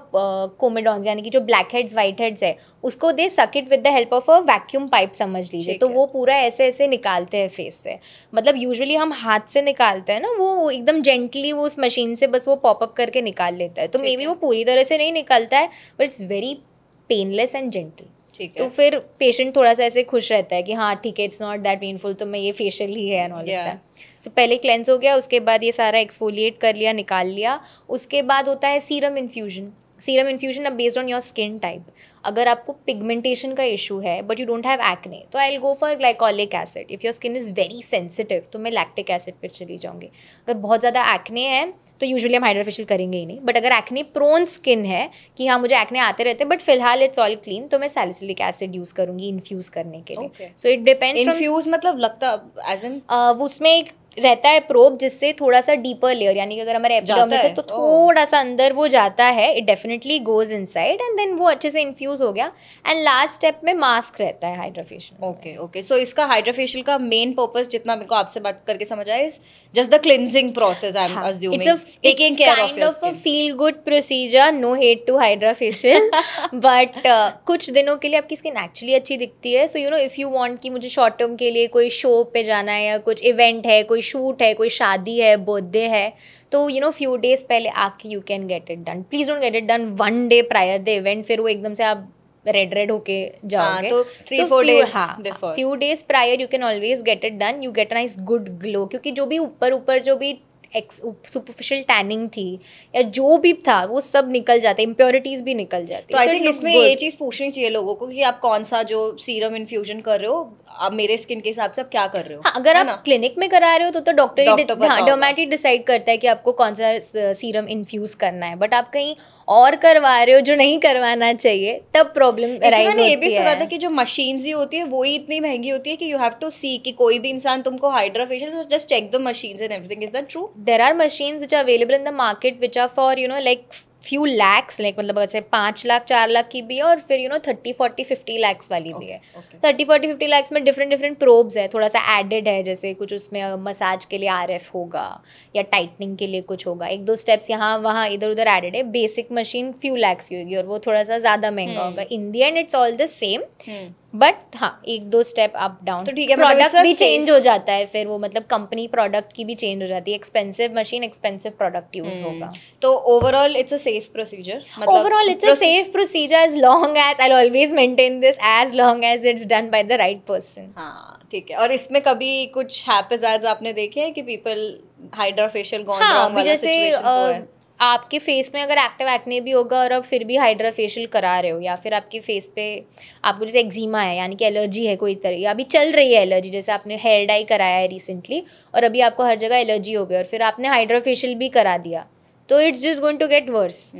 Speaker 1: कोमेडॉन्स यानी कि जो ब्लैक हेड्स वाइट हेड्स है उसको दे सक it with the help of a vacuum pipe, समझ लीजिए। तो वो पूरा ऐसे ऐसे निकालते हैं फेस से, मतलब यूजुअली हम हाथ से निकालते हैं ना, वो एकदम जेंटली वो उस मशीन से बस वो पॉपअप करके निकाल लेता है। तो मे बी वो पूरी तरह से नहीं निकालता है, but it's very painless and gentle. तो फिर पेशेंट थोड़ा सा ऐसे खुश रहता है कि हाँ ठीक है, इट्स नॉट दैट पेनफुल, तो मैं ये फेशियल ही है एंड ऑल ऑफ दैट। सो पहले क्लेंस हो गया, उसके बाद ये सारा एक्सफोलिएट कर लिया, निकाल लिया। उसके बाद होता है सीरम इन्फ्यूजन। सीरम इन्फ्यूजन अब based on your skin type, अगर आपको पिगमेंटेशन का इशू है but you don't have acne तो I will go for glycolic acid. If your skin is very sensitive तो मैं लैक्टिक एसिड पर चली जाऊँगी। अगर बहुत ज़्यादा एक्ने है तो यूजुअली हम हाइड्रा फेशियल करेंगे ही नहीं, बट अगर एक्ने प्रोन स्किन है कि हाँ मुझे एक्ने आते रहते हैं बट फिलहाल इट्स ऑल क्लीन, तो मैं सैलिसिलिक एसिड यूज़ करूँगी इन्फ्यूज़ करने के लिए। So it depends.
Speaker 2: इन्फ्यूज़ मतलब लगता एज इन
Speaker 1: उसमें एक रहता है प्रोब जिससे थोड़ा सा डीपर लेयर, यानी कि अगर हमारे एपिडर्मिस है तो थोड़ा सा अंदर वो जाता है, it definitely goes inside and then वो अच्छे से इन्फ्यूज हो गया। एंड लास्ट स्टेप में मास्क रहता है hydra facial.
Speaker 2: Okay okay, so इसका हाइड्रा फेशियल का मेन पर्पस जितना मेरे को आपसे बात करके समझ आया is just the cleansing process, I am assuming, taking care of your skin.
Speaker 1: Feel good procedure, no hate to hydra facial, but कुछ दिनों के लिए आपकी स्किन एक्चुअली अच्छी दिखती है। So you know if you want कि मुझे शॉर्ट टर्म के लिए कोई शो पे जाना है या कुछ इवेंट है, कोई शूट है, कोई शादी है, बर्थडे है, तो यू नो फ्यू डेज पहले आके you can get it done. Please don't get it done 1 day prior the event, फिर वो एकदम से आप रेड होके जाओगे।
Speaker 2: तो 3-4 days before,
Speaker 1: few days prior you can always get it done, you get a nice good glow. क्योंकि जो भी ऊपर जो भी सुपरफिशियल टैनिंग थी या जो भी था वो सब निकल जाता है, इम्प्योरिटीज भी निकल जाती
Speaker 2: है। तो आई थिंक इसमें ये चीज़ पूछनी चाहिए लोगों को कि आप कौन सा जो सीरम इन्फ्यूजन कर रहे हो, आप मेरे स्किन के हिसाब से आप क्या कर रहे हो।
Speaker 1: हाँ, अगर आप क्लिनिक में करा रहे हो तो डॉक्टर डर्मेटोलॉजिस्ट डिसाइड करता है कि आपको कौन सा सीरम इन्फ्यूज करना है। बट आप कहीं और करवा रहे हो जो नहीं करवाना चाहिए, तब प्रॉब्लम अराइज होती है।
Speaker 2: ये भी सुना था कि जो मशीन्स ही होती है वो ही इतनी महंगी होती है कि यू हैव टू सी कि कोई भी इंसान तुमको hydra facial, just check the machines and everything. Is that true?
Speaker 1: There are machines which are available in the market which are for, you know, like few lakhs, like मतलब अगर से 5 लाख 4 लाख की भी है और फिर 30 40 50 lakhs वाली भी है। 30 40 50 lakhs में डिफरेंट प्रोब्स है, थोड़ा सा एडेड है, जैसे कुछ उसमें मसाज के लिए RF होगा या टाइटनिंग के लिए कुछ होगा, 1-2 स्टेप्स यहाँ वहाँ इधर उधर एडेड है। बेसिक मशीन फ्यू लैक्स की होगी और वो थोड़ा सा ज़्यादा महंगा होगा। इन the and it's all the same, but हाँ 1-2 स्टेप अप डाउन।
Speaker 2: तो ठीक है,
Speaker 1: प्रोडक्ट भी चेंज हो जाता है फिर वो, मतलब कंपनी प्रोडक्ट की भी चेंज हो जाती है। Expensive machine expensive product use होगा।
Speaker 2: तो overall it's a safe procedure.
Speaker 1: Overall, it's a safe procedure as long as I'll always maintain this, as long as it's done by the right person.
Speaker 2: हाँ ठीक है। और इसमें कभी कुछ हैपेजार्ड्स आपने देखे हैं कि people hydra facial gone wrong वाला सिचुएशन हुआ है?
Speaker 1: आपके फेस में अगर एक्टिव एक्ने भी होगा और आप फिर भी हाइड्रा फेशियल करा रहे हो, या फिर आपके फेस पे आपको जैसे एक्जिमा है, यानी कि एलर्जी है कोई तरह, या अभी चल रही है एलर्जी, जैसे आपने हेयर डाई कराया है रिसेंटली और अभी आपको हर जगह एलर्जी हो गई और फिर आपने हाइड्रा फेशियल भी करा दिया, तो it's just going to get worse.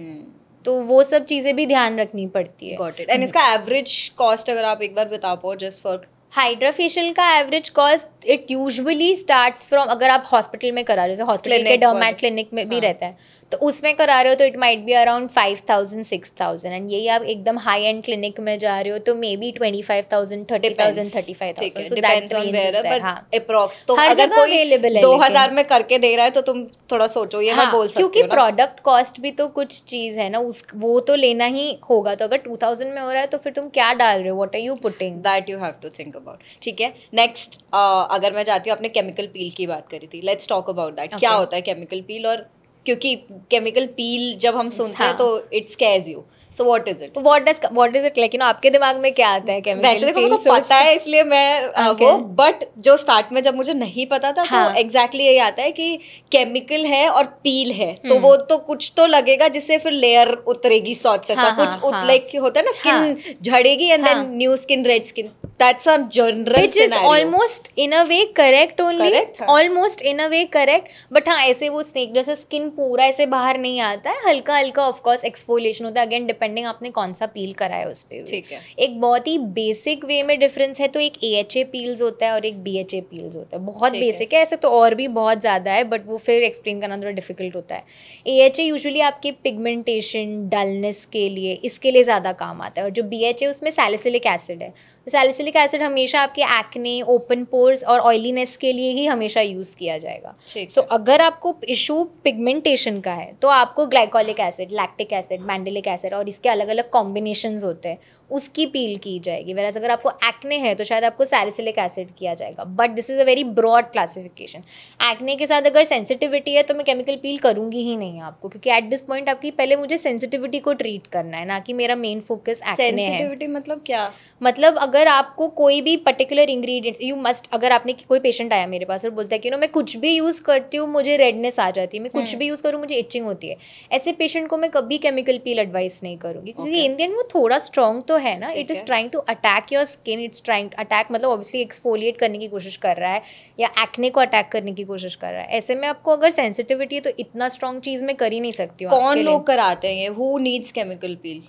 Speaker 1: तो वो सब चीज़ें भी ध्यान रखनी पड़ती है।
Speaker 2: Got it. एंड इसका एवरेज कॉस्ट अगर आप एक बार बता पाओ, जस्ट फॉर
Speaker 1: हाइड्रा फेशियल का average cost it usually starts from, अगर आप हॉस्पिटल में करा रहे हो, जैसे हॉस्पिटल के डर्मेट क्लिनिक में भी रहता है, तो उसमें करा रहे हो तो it might be around 5,000 6,000। And यही आप एकदम हाई एंड क्लिनिक में जा रहे हो तो maybe 25,000 30,000 35,000। So that range is there. हां,
Speaker 2: अप्रॉक्स। तो
Speaker 1: हर
Speaker 2: अगर
Speaker 1: जगह अवेलेबल है।
Speaker 2: 2000 में करके दे रहा है तो तुम थोड़ा सोचो, ये मैं बोल सकती हूँ,
Speaker 1: क्योंकि प्रोडक्ट कॉस्ट भी तो कुछ चीज है ना, उस वो तो लेना ही होगा। तो अगर 2000 में हो रहा है तो फिर तुम क्या डाल रहे हो, what are you putting,
Speaker 2: that you have to think about. ठीक है, नेक्स्ट अगर मैं जाती हूँ, आपने केमिकल पील की बात करी थी, लेट्स टॉक अबाउट दैट। क्या होता है केमिकल पील? और क्योंकि केमिकल पील जब हम सुनते हैं तो it scarce you, so what is it?
Speaker 1: What is it like, आपके दिमाग में क्या आता है केमिकल पील?
Speaker 2: वैसे पता है इसलिए मैं वो, बट जो स्टार्ट में जब मुझे नहीं पता था तो एग्जैक्टली यही आता है कि केमिकल है और पील है, तो वो तो कुछ तो लगेगा जिससे फिर लेयर उतरेगी सॉर्ट से, कुछ लाइक होता है ना, स्किन झड़ेगी and then new skin, red skin. That's a general
Speaker 1: which is almost in a way correct only, almost in a way correct, but हाँ ऐसे वो स्नेक जैसे स्किन पूरा ऐसे बाहर नहीं आता है, हल्का हल्का ऑफ कोर्स एक्सफोलिएशन होता है, अगेन डिपेंडिंग आपने कौन सा पील करा है उस पे।
Speaker 2: ठीक है,
Speaker 1: एक बहुत ही बेसिक वे में डिफरेंस है, तो एक AHA पील्स होता है और एक BHA पील्स होता है। बहुत बेसिक है, ऐसे तो और भी बहुत ज़्यादा है बट वो फिर एक्सप्लेन करना थोड़ा डिफिकल्ट होता है। AHA यूजुअली आपकी पिगमेंटेशन, डलनेस के लिए, इसके लिए ज़्यादा काम आता है, और जो BHA उसमें सैलिसिलिक एसिड है, तो सैलिसिलिक एसिड हमेशा आपके एक्ने, ओपन पोर्स और ऑयलीनेस के लिए ही हमेशा यूज़ किया जाएगा। सो अगर आपको इशू पिगमेंटेशन का है तो आपको glycolic acid, lactic acid, mandelic acid और इसके अलग अलग कॉम्बिनेशंस होते हैं, उसकी पील की जाएगी। वेराज अगर आपको एक्ने है तो शायद आपको सैलिसिलिक एसिड किया जाएगा, but this is a very broad classification. Acne के साथ अगर सेंसिटिविटी है तो मैं केमिकल पील करूँगी ही नहीं आपको, क्योंकि एट दिस पॉइंट आपकी पहले मुझे सेंसिटिविटी को ट्रीट करना है, ना कि मेरा मेन फोकस एक्ने है।
Speaker 2: सेंसिटिविटी मतलब क्या?
Speaker 1: मतलब अगर आपको कोई भी पर्टिकुलर इंग्रेडिएंट्स यू मस्ट, अगर आपने कोई पेशेंट आया मेरे पास और बोलता है कि मैं कुछ भी यूज़ करती हूँ मुझे रेडनेस आ जाती है, मैं कुछ भी यूज़ करूँ मुझे इचिंग होती है, ऐसे पेशेंट को मैं कभी केमिकल पील एडवाइस नहीं करूँगी, क्योंकि इन द एंड वो थोड़ा स्ट्रॉन्ग तो है ना, it is trying to attack your skin, it's trying attack मतलब ऑब्वियसली एक्सफोलिएट करने की कोशिश कर रहा है या एक्ने को अटैक करने की कोशिश कर रहा है। ऐसे में आपको अगर सेंसिटिविटी है तो इतना स्ट्रॉन्ग चीज़ मैं कर ही नहीं सकती हूँ।
Speaker 2: कौन लोग कराते हैं, who needs chemical peel?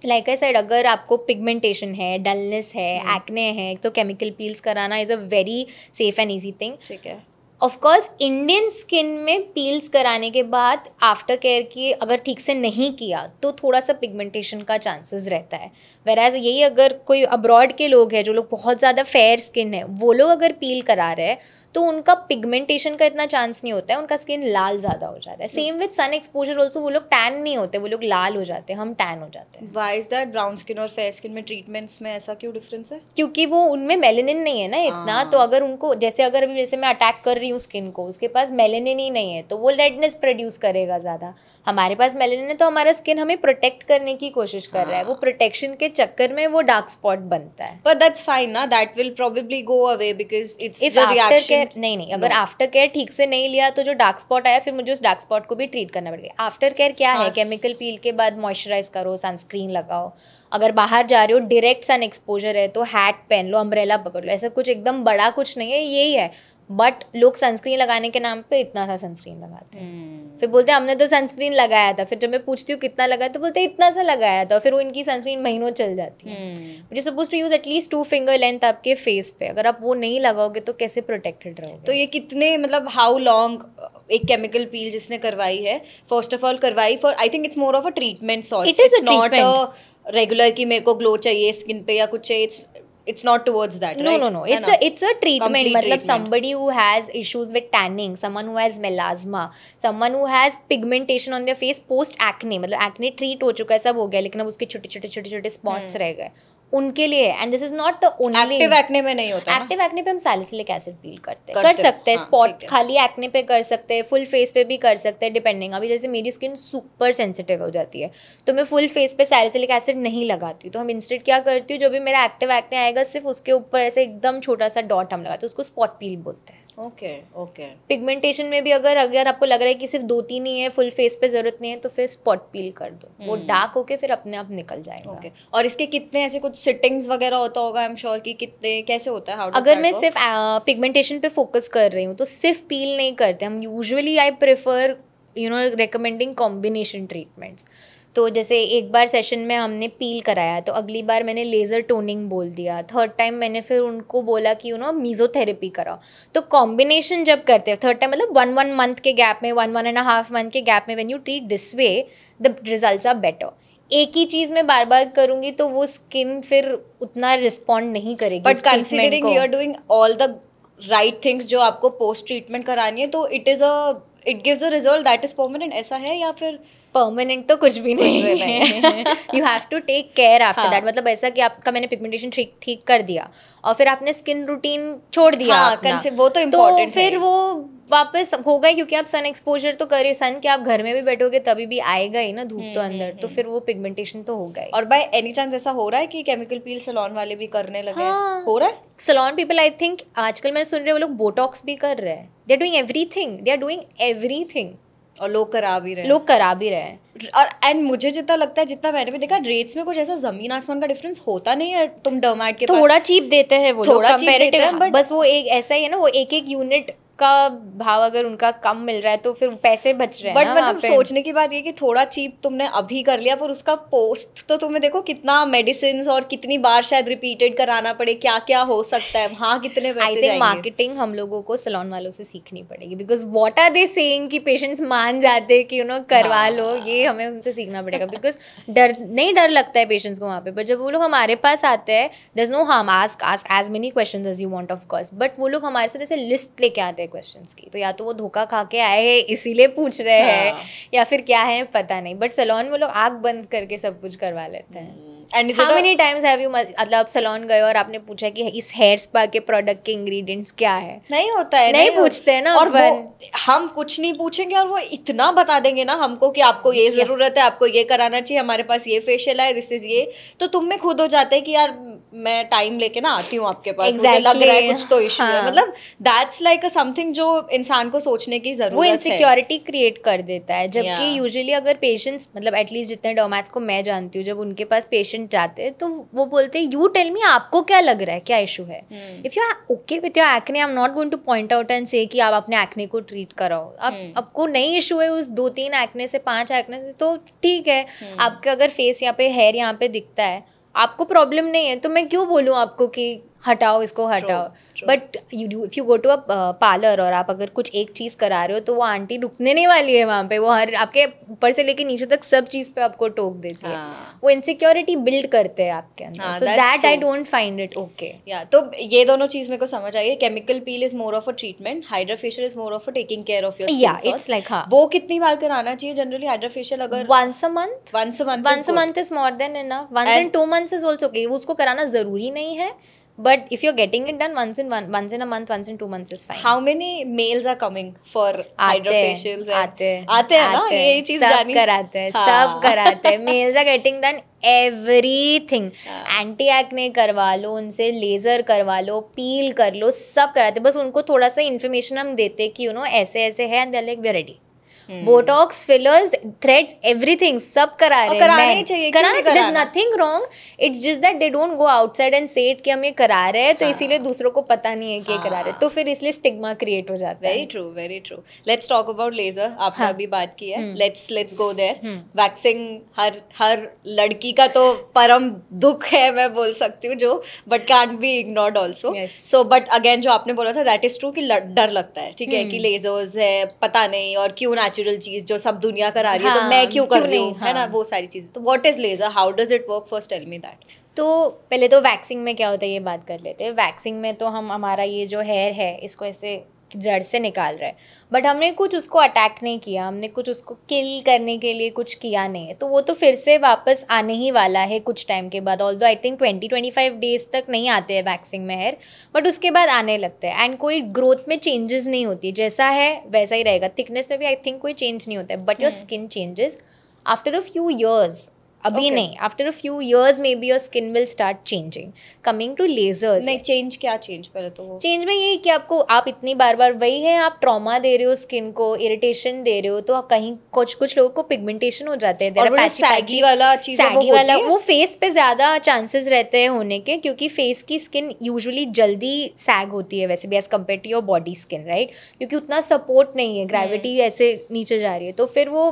Speaker 1: Like I said, अगर आपको पिगमेंटेशन है, डलनेस है, एक्ने है, तो केमिकल पील्स कराना is a very safe and easy thing.
Speaker 2: ठीक है।
Speaker 1: ऑफ कोर्स इंडियन स्किन में पील्स कराने के बाद आफ्टर केयर की अगर ठीक से नहीं किया तो थोड़ा सा पिगमेंटेशन का चांसेस रहता है। वेराज यही अगर कोई अब्रॉड के लोग हैं जो लोग बहुत ज़्यादा फेयर स्किन है, वो लोग अगर पील करा रहे हैं तो उनका पिगमेंटेशन का इतना चांस नहीं होता है, उनका स्किन लाल ज़्यादा हो जाता है। Same with sun exposure also, वो लोग टैन नहीं होते, वो लोग लाल हो जाते हैं, हम टैन हो जाते हैं।
Speaker 2: Why is that? Brown skin और फेयर स्किन में ट्रीटमेंट्स में ऐसा क्यों डिफरेंस है?
Speaker 1: क्योंकि वो उनमें मेलेनिन नहीं है ना इतना, तो अगर उनको जैसे अगर अभी जैसे मैं अटैक कर रही हूँ स्किन को, उसके पास मेलेनिन ही नहीं है तो वो रेडनेस प्रोड्यूस करेगा ज़्यादा। हमारे पास मेलेनिन है तो हमारा स्किन हमें प्रोटेक्ट करने की कोशिश कर रहा है, वो प्रोटेक्शन के चक्कर में वो डार्क स्पॉट बनता है।
Speaker 2: बट दैट्स फाइन ना, that will probably go away because it's the reaction.
Speaker 1: नहीं, अगर आफ्टर केयर ठीक से नहीं लिया तो जो डार्क स्पॉट आया फिर मुझे उस डार्क स्पॉट को भी ट्रीट करना पड़ेगा। आफ्टर केयर क्या है, केमिकल पील के बाद मॉइस्चराइज करो, सनस्क्रीन लगाओ, अगर बाहर जा रहे हो डायरेक्ट सन एक्सपोजर है तो हैट पहन लो, अम्ब्रेला पकड़ लो, ऐसा कुछ एकदम बड़ा कुछ नहीं है, यही है। बट लोग सनस्क्रीन लगाने के नाम पे इतना सा सनस्क्रीन लगाते हैं, फिर बोलते हैं हमने तो सनस्क्रीन लगाया था, फिर जब मैं पूछती हूँ कितना लगाया तो बोलते हैं इतना सा लगाया था, फिर वो इनकी सनस्क्रीन महीनों चल जाती है। But you suppose to use at least 2 finger length आपके फेस पे, अगर आप वो नहीं लगाओगे तो कैसे प्रोटेक्टेड रहोगे?
Speaker 2: तो ये कितने मतलब हाउ लॉन्ग एक केमिकल पील जिसने करवाई है, फर्स्ट ऑफ ऑल करवाई for, I think it's more of a treatment sort, it's not a regular कि मेरे को ग्लो चाहिए स्किन पे या कुछ चाहिए, it's not towards that, right?
Speaker 1: No. It's a treatment. मतलब somebody who has issues with tanning, someone who has melasma, someone who has pigmentation on their face post acne, मतलब acne treat हो चुका है, सब हो गया, लेकिन अब उसके छोटे spots रह गए, उनके लिए। And this is not the only.
Speaker 2: Active acne में नहीं होता।
Speaker 1: एक्टिव एक्ने पे हम सैलिसिलिक एसिड पील कर सकते हैं, स्पॉट खाली एक्ने पे कर सकते हैं, फुल फेस पे भी कर सकते हैं डिपेंडिंग। अभी जैसे मेरी स्किन सुपर सेंसिटिव हो जाती है तो मैं फुल फेस पे सैलिसिलिक एसिड नहीं लगाती, तो हम इंस्टेड क्या करती हूँ, जो भी मेरा एक्टिव एक्ने आएगा सिर्फ उसके ऊपर ऐसे एकदम छोटा सा डॉट हम लगाते हैं, उसको स्पॉट पील बोलते हैं।
Speaker 2: ओके।
Speaker 1: पिगमेंटेशन में भी अगर आपको लग रहा है कि सिर्फ 2-3 ही है, फुल फेस पे जरूरत नहीं है, तो फिर स्पॉट पील कर दो, वो डार्क होके फिर अपने आप निकल जाएगा।
Speaker 2: और इसके कितने ऐसे कुछ सिटिंग्स वगैरह होता होगा, आई एम श्योर कि कितने कैसे होता है?
Speaker 1: अगर मैं सिर्फ पिगमेंटेशन पे फोकस कर रही हूँ तो सिर्फ पील नहीं करते हम, usually I prefer recommending combination treatments. तो जैसे एक बार सेशन में हमने पील कराया तो अगली बार मैंने लेज़र टोनिंग बोल दिया, थर्ड टाइम मैंने फिर उनको बोला कि मीज़ोथेरेपी कराओ। तो कॉम्बिनेशन जब करते हैं थर्ड टाइम, मतलब 1 मंथ के गैप में, 1.5 मंथ के गैप में, when you treat this way the results are better. एक ही चीज़ में बार बार करूँगी तो वो स्किन फिर उतना रिस्पॉन्ड नहीं करेगी।
Speaker 2: But considering you are doing all the right things जो आपको पोस्ट ट्रीटमेंट करानी है, तो it gives a result that is permanent, ऐसा है? या फिर
Speaker 1: परमानेंट तो कुछ भी नहीं है। You have to take care after that. मतलब ऐसा कि आपका मैंने पिगमेंटेशन ठीक कर दिया और फिर आपने स्किन रूटीन छोड़ दिया
Speaker 2: वो तो इम्पोर्टेंट
Speaker 1: तो फिर वो वापस होगा ही, क्योंकि आप सन एक्सपोजर तो करिए, सन के आप घर में भी बैठोगे तभी भी आएगा ही ना धूप तो अंदर, तो फिर वो पिगमेंटेशन तो होगा ही।
Speaker 2: और बाय एनी चांस ऐसा हो रहा है कि केमिकल पील सैलून वाले भी करने लगे? हो रहा है
Speaker 1: सैलून पीपल, आई थिंक आजकल मैंने सुन रहे हैं वो लोग बोटॉक्स भी कर रहे हैं, दे आर डूइंग एवरीथिंग
Speaker 2: और लोग करा भी रहे हैं। और एंड मुझे जितना लगता है, जितना मैंने भी देखा, रेट्स में कुछ ऐसा जमीन आसमान का डिफरेंस होता नहीं है। तुम डर्माट के
Speaker 1: थोड़ा चीप देते हैं वो लोग कंपैरेटिव, बस वो एक ऐसा ही है ना, वो एक यूनिट का भाव अगर उनका कम मिल रहा है तो फिर पैसे बच रहे हैं।
Speaker 2: बट मतलब सोचने की बात ये कि थोड़ा चीप तुमने अभी कर लिया, पर उसका पोस्ट तो तुम्हें देखो कितना मेडिसिन और कितनी बार शायद रिपीटेड कराना पड़े, क्या क्या हो सकता है वहाँ, कितने पैसे जाएंगे।
Speaker 1: आई थिंक मार्केटिंग हम लोगों को सैलून वालों से सीखनी पड़ेगी, because what are they saying कि पेशेंट्स मान जाते हैं कि करवा लो, ये हमें उनसे सीखना पड़ेगा। बिकॉज डर लगता है पेशेंट्स को वहाँ पे, बट जब वो लोग हमारे पास आते हैं, there is no harm, ask as many questions as you want of course, but वो लोग हमारे साथ ऐसे लिस्ट लेके आते हैं क्वेश्चंस की, तो या तो वो धोखा खा के आए हैं इसीलिए पूछ रहे हैं या फिर क्या है पता नहीं, बट सैलून में लोग आँख बंद करके सब कुछ करवा लेते हैं।
Speaker 2: And
Speaker 1: how many times have you मतलब सैलून गए और आपने पूछा कि इस हेयर स्पा के प्रोडक्ट के इंग्रेडिएंट्स क्या है?
Speaker 2: नहीं होता है,
Speaker 1: नहीं पूछते हैं ना।
Speaker 2: और हम कुछ नहीं पूछेंगे और वो इतना बता देंगे ना हमको कि आपको ये जरूरत है, आपको ये कराना चाहिए, हमारे पास ये फेशियल है, दिस इज ये, तो तुम में खुद हो जाते है कि यार मैं टाइम लेके ना आती हूँ आपके पास, मुझे लग रहा है कुछ तो इशू है। मतलब दैट्स लाइक समथिंग जो इंसान को सोचने की जरूरत है,
Speaker 1: वो इनसिक्योरिटी क्रिएट कर देता है। जबकि यूजुअली अगर पेशेंट्स, मतलब एटलीस्ट जितने डर्मैट्स को मैं जानती हूँ, जब उनके पास पेशेंट जाते हैं तो वो बोलते हैं यू टेल मी आपको क्या लग रहा है, क्या इशू है। If you are okay with your acne, I am not going to point out and say कि आप अपने एक्ने को ट्रीट कराओ। आपको नहीं इशू है उस 2-3 एक्ने से, 5 एक्ने से, तो ठीक है। आपका अगर फेस यहाँ पे हेयर यहाँ पे दिखता है, आपको प्रॉब्लम नहीं है, तो मैं क्यों बोलूँ आपको कि हटाओ इसको हटाओ, but if you go to a parlour और आप अगर कुछ एक चीज़ करा रहे हो तो वो आंटी रुकने नहीं वाली है वहाँ पे, वो हर आपके ऊपर से लेके नीचे तक सब चीज़ पे आपको टोक देती है। वो इनसिक्योरिटी बिल्ड करते हैं आपके अंदर, so that I don't find it okay.
Speaker 2: या तो ये दोनों चीज़ मेरे को समझ आई है, chemical peel is more of a treatment, hydra facial is more of a taking care of your skin.
Speaker 1: या इट्स लाइक हाँ,
Speaker 2: वो कितनी बार कराना चाहिए जनरली हाइड्रा फेशियल? अगर
Speaker 1: once a month is more than enough. once in 2 months is also okay. उसको कराना जरूरी नहीं है, but if you're getting it done once in a month, once in 2 months is fine.
Speaker 2: How many males are coming for hydra facials? आते हैं ना, ये चीज
Speaker 1: जानी, सब कराते हैं, सब कराते हैं। Males are getting done everything. Anti acne करवा लो उनसे, लेजर करवा लो, पील कर लो, सब कराते। बस उनको थोड़ा सा इन्फॉर्मेशन हम देते कि यू नो ऐसे ऐसे है, and they are like we are ready. Botox, fillers, threads, everything सब करा रहे हैं। कराना चाहिए, there is nothing wrong, it's just that they don't go outside and say it कि हम ये करा रहे हैं, तो इसीलिए दूसरों को पता नहीं है कि ये करा रहे हैं, तो फिर इसलिए स्टिग्मा क्रिएट हो जाता है।
Speaker 2: Very true. Let's talk about laser. आपने अभी बात की है, लेट्स गो देयर। वैक्सिंग हर लड़की का तो परम दुख है, मैं बोल सकती हूँ, जो but can't be ignored also. So but again जो आपने बोला था दैट इज ट्रू कि डर लगता है, ठीक है, कि लेजर्स है, पता नहीं, और क्यों नेचुरल चीज जो सब दुनिया करा रही है तो मैं क्यों कर रही हूँ, है ना, वो सारी चीजें। तो what is laser, how does it work, first tell me that.
Speaker 1: तो पहले तो वैक्सिंग में क्या होता है ये बात कर लेते हैं। वैक्सिंग में तो हम हमारा ये जो हेयर है इसको ऐसे जड़ से निकाल रहे हैं, बट हमने कुछ उसको अटैक नहीं किया, हमने कुछ उसको किल करने के लिए कुछ किया नहीं है, तो वो तो फिर से वापस आने ही वाला है कुछ टाइम के बाद। ऑल्दो आई थिंक 20-25 डेज तक नहीं आते हैं वैक्सिंग में हेयर, बट उसके बाद आने लगते हैं, एंड कोई ग्रोथ में चेंजेस नहीं होती है, जैसा है वैसा ही रहेगा। थिकनेस में भी आई थिंक कोई चेंज नहीं होता है, but your skin changes after a few years. अभी नहीं, after a few years maybe your skin will start changing. Coming to lasers,
Speaker 2: नहीं चेंज क्या चेंज, पहले तो वो चेंज
Speaker 1: में ये कि आपको, आप इतनी बार वही है, आप ट्रॉमा दे रहे हो स्किन को, इरिटेशन दे रहे हो, तो कहीं कुछ लोगों को पिगमेंटेशन हो जाते हैं,
Speaker 2: सैगी वाला
Speaker 1: वो फेस पे ज्यादा चांसेस रहते हैं होने के, क्योंकि फेस की स्किन यूजुअली जल्दी सैग होती है वैसे भी as compare to your body skin, right, क्योंकि उतना सपोर्ट नहीं है, ग्रेविटी ऐसे नीचे जा रही है, तो फिर वो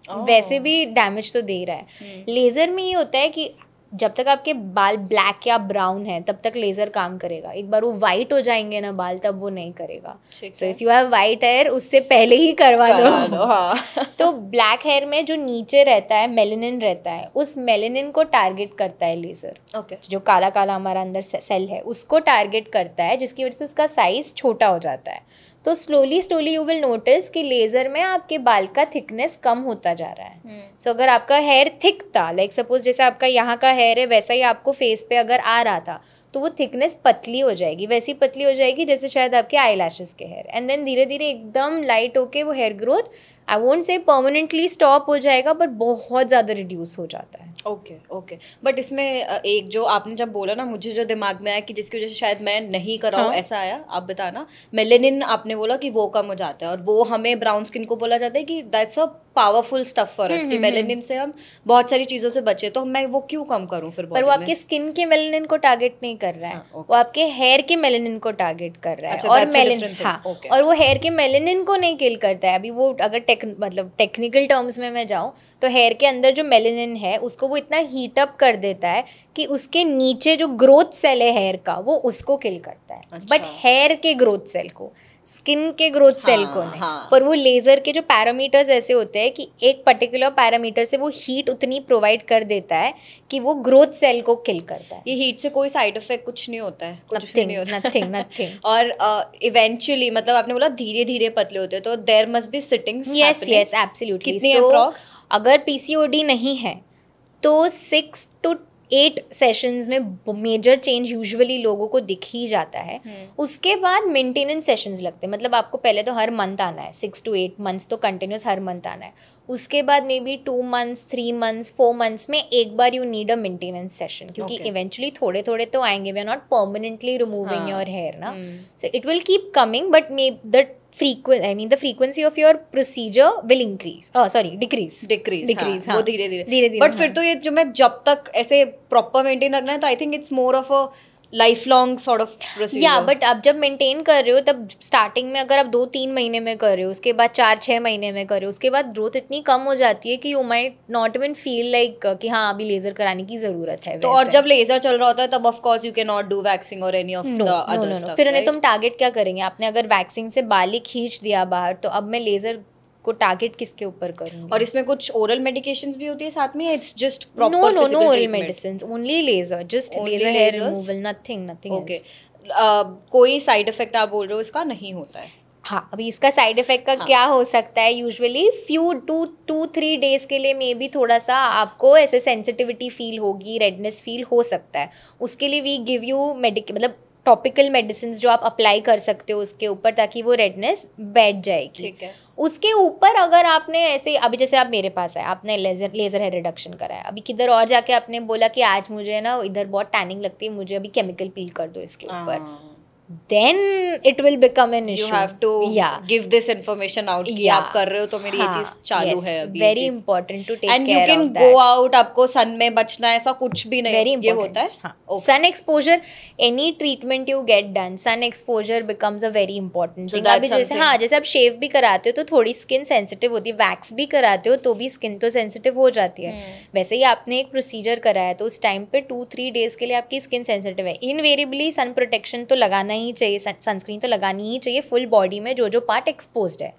Speaker 1: वैसे भी डैमेज तो दे रहा है। लेज़र में ये होता है कि जब तक आपके बाल ब्लैक या ब्राउन है तब तक लेज़र काम करेगा, एक बार वो वाइट हो जाएंगे ना बाल तब वो नहीं करेगा। So if you have white hair उससे पहले ही करवा लो। हाँ। तो ब्लैक हेयर में जो नीचे रहता है मेलेनिन रहता है, उस मेलेनिन को टारगेट करता है लेज़र।
Speaker 2: ओके।
Speaker 1: जो काला काला हमारा अंदर सेल है उसको टारगेट करता है, जिसकी वजह से उसका साइज छोटा हो जाता है। तो स्लोली यू विल नोटिस कि लेज़र में आपके बाल का थिकनेस कम होता जा रहा है। सो अगर आपका हेयर थिक था, लाइक सपोज जैसे आपका यहाँ का हेयर है वैसा ही आपको फेस पे अगर आ रहा था, तो वो थिकनेस पतली हो जाएगी, वैसी पतली हो जाएगी जैसे शायद आपके आई लैशेस के हेयर, एंड देन धीरे धीरे एकदम लाइट होके वो hair growth I won't say permanently stop हो जाएगा, बट बहुत ज़्यादा रिड्यूस हो जाता है।
Speaker 2: ओके। बट इसमें एक जो आपने जब बोला ना, मुझे जो दिमाग में आया कि जिसकी वजह से शायद मैं नहीं कराऊँ, हाँ? ऐसा आया, आप बताना। मेलेनिन आपने बोला कि वो कम हो जाता है, और वो हमें ब्राउन स्किन को बोला जाता है कि that's a powerful stuff for us, कि मेलेनिन से हम बहुत सारी चीज़ों से बचे, तो मैं वो क्यों कम करूँ फिर? पर
Speaker 1: वो आपके स्किन के मेलेनिन को टारगेट नहीं कर रहा है, वो आपके हेयर के मेलेनिन को टारगेट कर रहा है। और मेलेनिन, हाँ, और वो हेयर के मेलेनिन को नहीं किल करता है। अभी वो अगर मतलब टेक्निकल टर्म्स में मैं जाऊँ तो हेयर के अंदर जो मेलेनिन है उसको वो इतना हीट अप कर देता है कि उसके नीचे जो ग्रोथ सेल है हेयर का वो उसको किल करता है। बट हेयर के ग्रोथ सेल को, स्किन के ग्रोथ सेल को नहीं। पर वो लेज़र के जो पैरामीटर्स ऐसे होते हैं कि एक पर्टिकुलर पैरामीटर से वो हीट उतनी प्रोवाइड कर देता है कि वो ग्रोथ सेल को किल करता है।
Speaker 2: ये हीट से कोई साइड इफेक्ट कुछ नहीं होता है?
Speaker 1: नथिंग।
Speaker 2: और इवेंचुअली मतलब आपने बोला धीरे धीरे पतले होते हैं, तो there must be sittings.
Speaker 1: Yes absolutely.
Speaker 2: कितनी अप्रॉक्स?
Speaker 1: अगर पीसीओडी नहीं है तो 6 to 8 सेशंस में मेजर चेंज यूजुअली लोगों को दिख ही जाता है। उसके बाद मेंटेनेंस सेशंस लगते हैं, मतलब आपको पहले तो हर मंथ आना है, 6 to 8 मंथ्स तो कंटिन्यूस हर मंथ आना है। उसके बाद maybe 2 months, 3 months, 4 months में एक बार you need a maintenance session, क्योंकि इवेंचुअली थोड़े थोड़े तो आएंगे, we are not permanently removing your hair ना, so it will keep coming, but may the frequency of your procedure will decrease,
Speaker 2: वो धीरे धीरे। बट फिर तो ये जो मैं जब तक ऐसे प्रॉपर मेंटेन रखना है, तो I think it's more of a life long sort of procedure.
Speaker 1: या बट आप जब मेंटेन कर रहे हो तब स्टार्टिंग में अगर आप 2-3 महीने में कर रहे हो, उसके बाद 4-6 महीने में कर रहे हो, उसके बाद ग्रोथ इतनी कम हो जाती है कि you might not even feel like कि हाँ अभी लेजर कराने की जरूरत है।
Speaker 2: तो और जब लेजर चल रहा होता है तब of course you can not do waxing और any of the other stuff.
Speaker 1: फिर उन्हें तुम टारगेट क्या करेंगे? आपने अगर वैक्सिंग से बाल ही खींच दिया बाहर, तो अब मैं लेजर को टारगेट किसके ऊपर करूंगी?
Speaker 2: और इसमें कुछ ओरल मेडिकेशंस भी होती है साथ में? It's just proper
Speaker 1: no oral medicines, only laser, just laser hair removal, nothing
Speaker 2: okay. कोई साइड इफेक्ट आप बोल रहे हो इसका नहीं होता है?
Speaker 1: हाँ, अभी इसका साइड इफेक्ट का क्या हो सकता है? यूजुअली फ्यू 2-3 डेज के लिए मे बी थोड़ा सा आपको ऐसे सेंसिटिविटी फील होगी, रेडनेस फील हो सकता है। उसके लिए वी गिव यू मतलब टॉपिकल मेडिसिन जो आप अप्लाई कर सकते हो उसके ऊपर, ताकि वो रेडनेस बैठ जाएगी।
Speaker 2: ठीक है।
Speaker 1: उसके ऊपर अगर आपने ऐसे अभी जैसे आप मेरे पास आए, आपने लेजर हेयर रिडक्शन कराया, अभी किधर और जाके आपने बोला कि आज मुझे ना इधर बहुत टैनिंग लगती है, मुझे अभी केमिकल पील कर दो इसके ऊपर, then it will become an issue.
Speaker 2: You have to give this information out कि आप कर रहे हो तो मेरी ये चीज चालू है अभी।
Speaker 1: Very important to take care of that.
Speaker 2: And you can go out, आपको सन में बचना है, ऐसा कुछ भी नहीं।
Speaker 1: Very
Speaker 2: ये
Speaker 1: important.
Speaker 2: होता है।
Speaker 1: हाँ. Sun exposure, any treatment you get done, sun exposure becomes a very important thing. अभी जैसे आप शेव भी कराते हो तो थोड़ी स्किन सेंसिटिव होती है, वैक्स भी कराते हो तो भी स्किन तो सेंसिटिव हो जाती है। वैसे ही आपने एक प्रोसीजर कराया तो उस टाइम पे 2-3 डेज के लिए आपकी स्किन सेंसिटिव है, इनवेरिएबली सन प्रोटेक्शन तो लगाना ही चाहिए, सनस्क्रीन तो लगानी ही चाहिए फुल बॉडी में जो पार्ट एक्सपोज्ड है।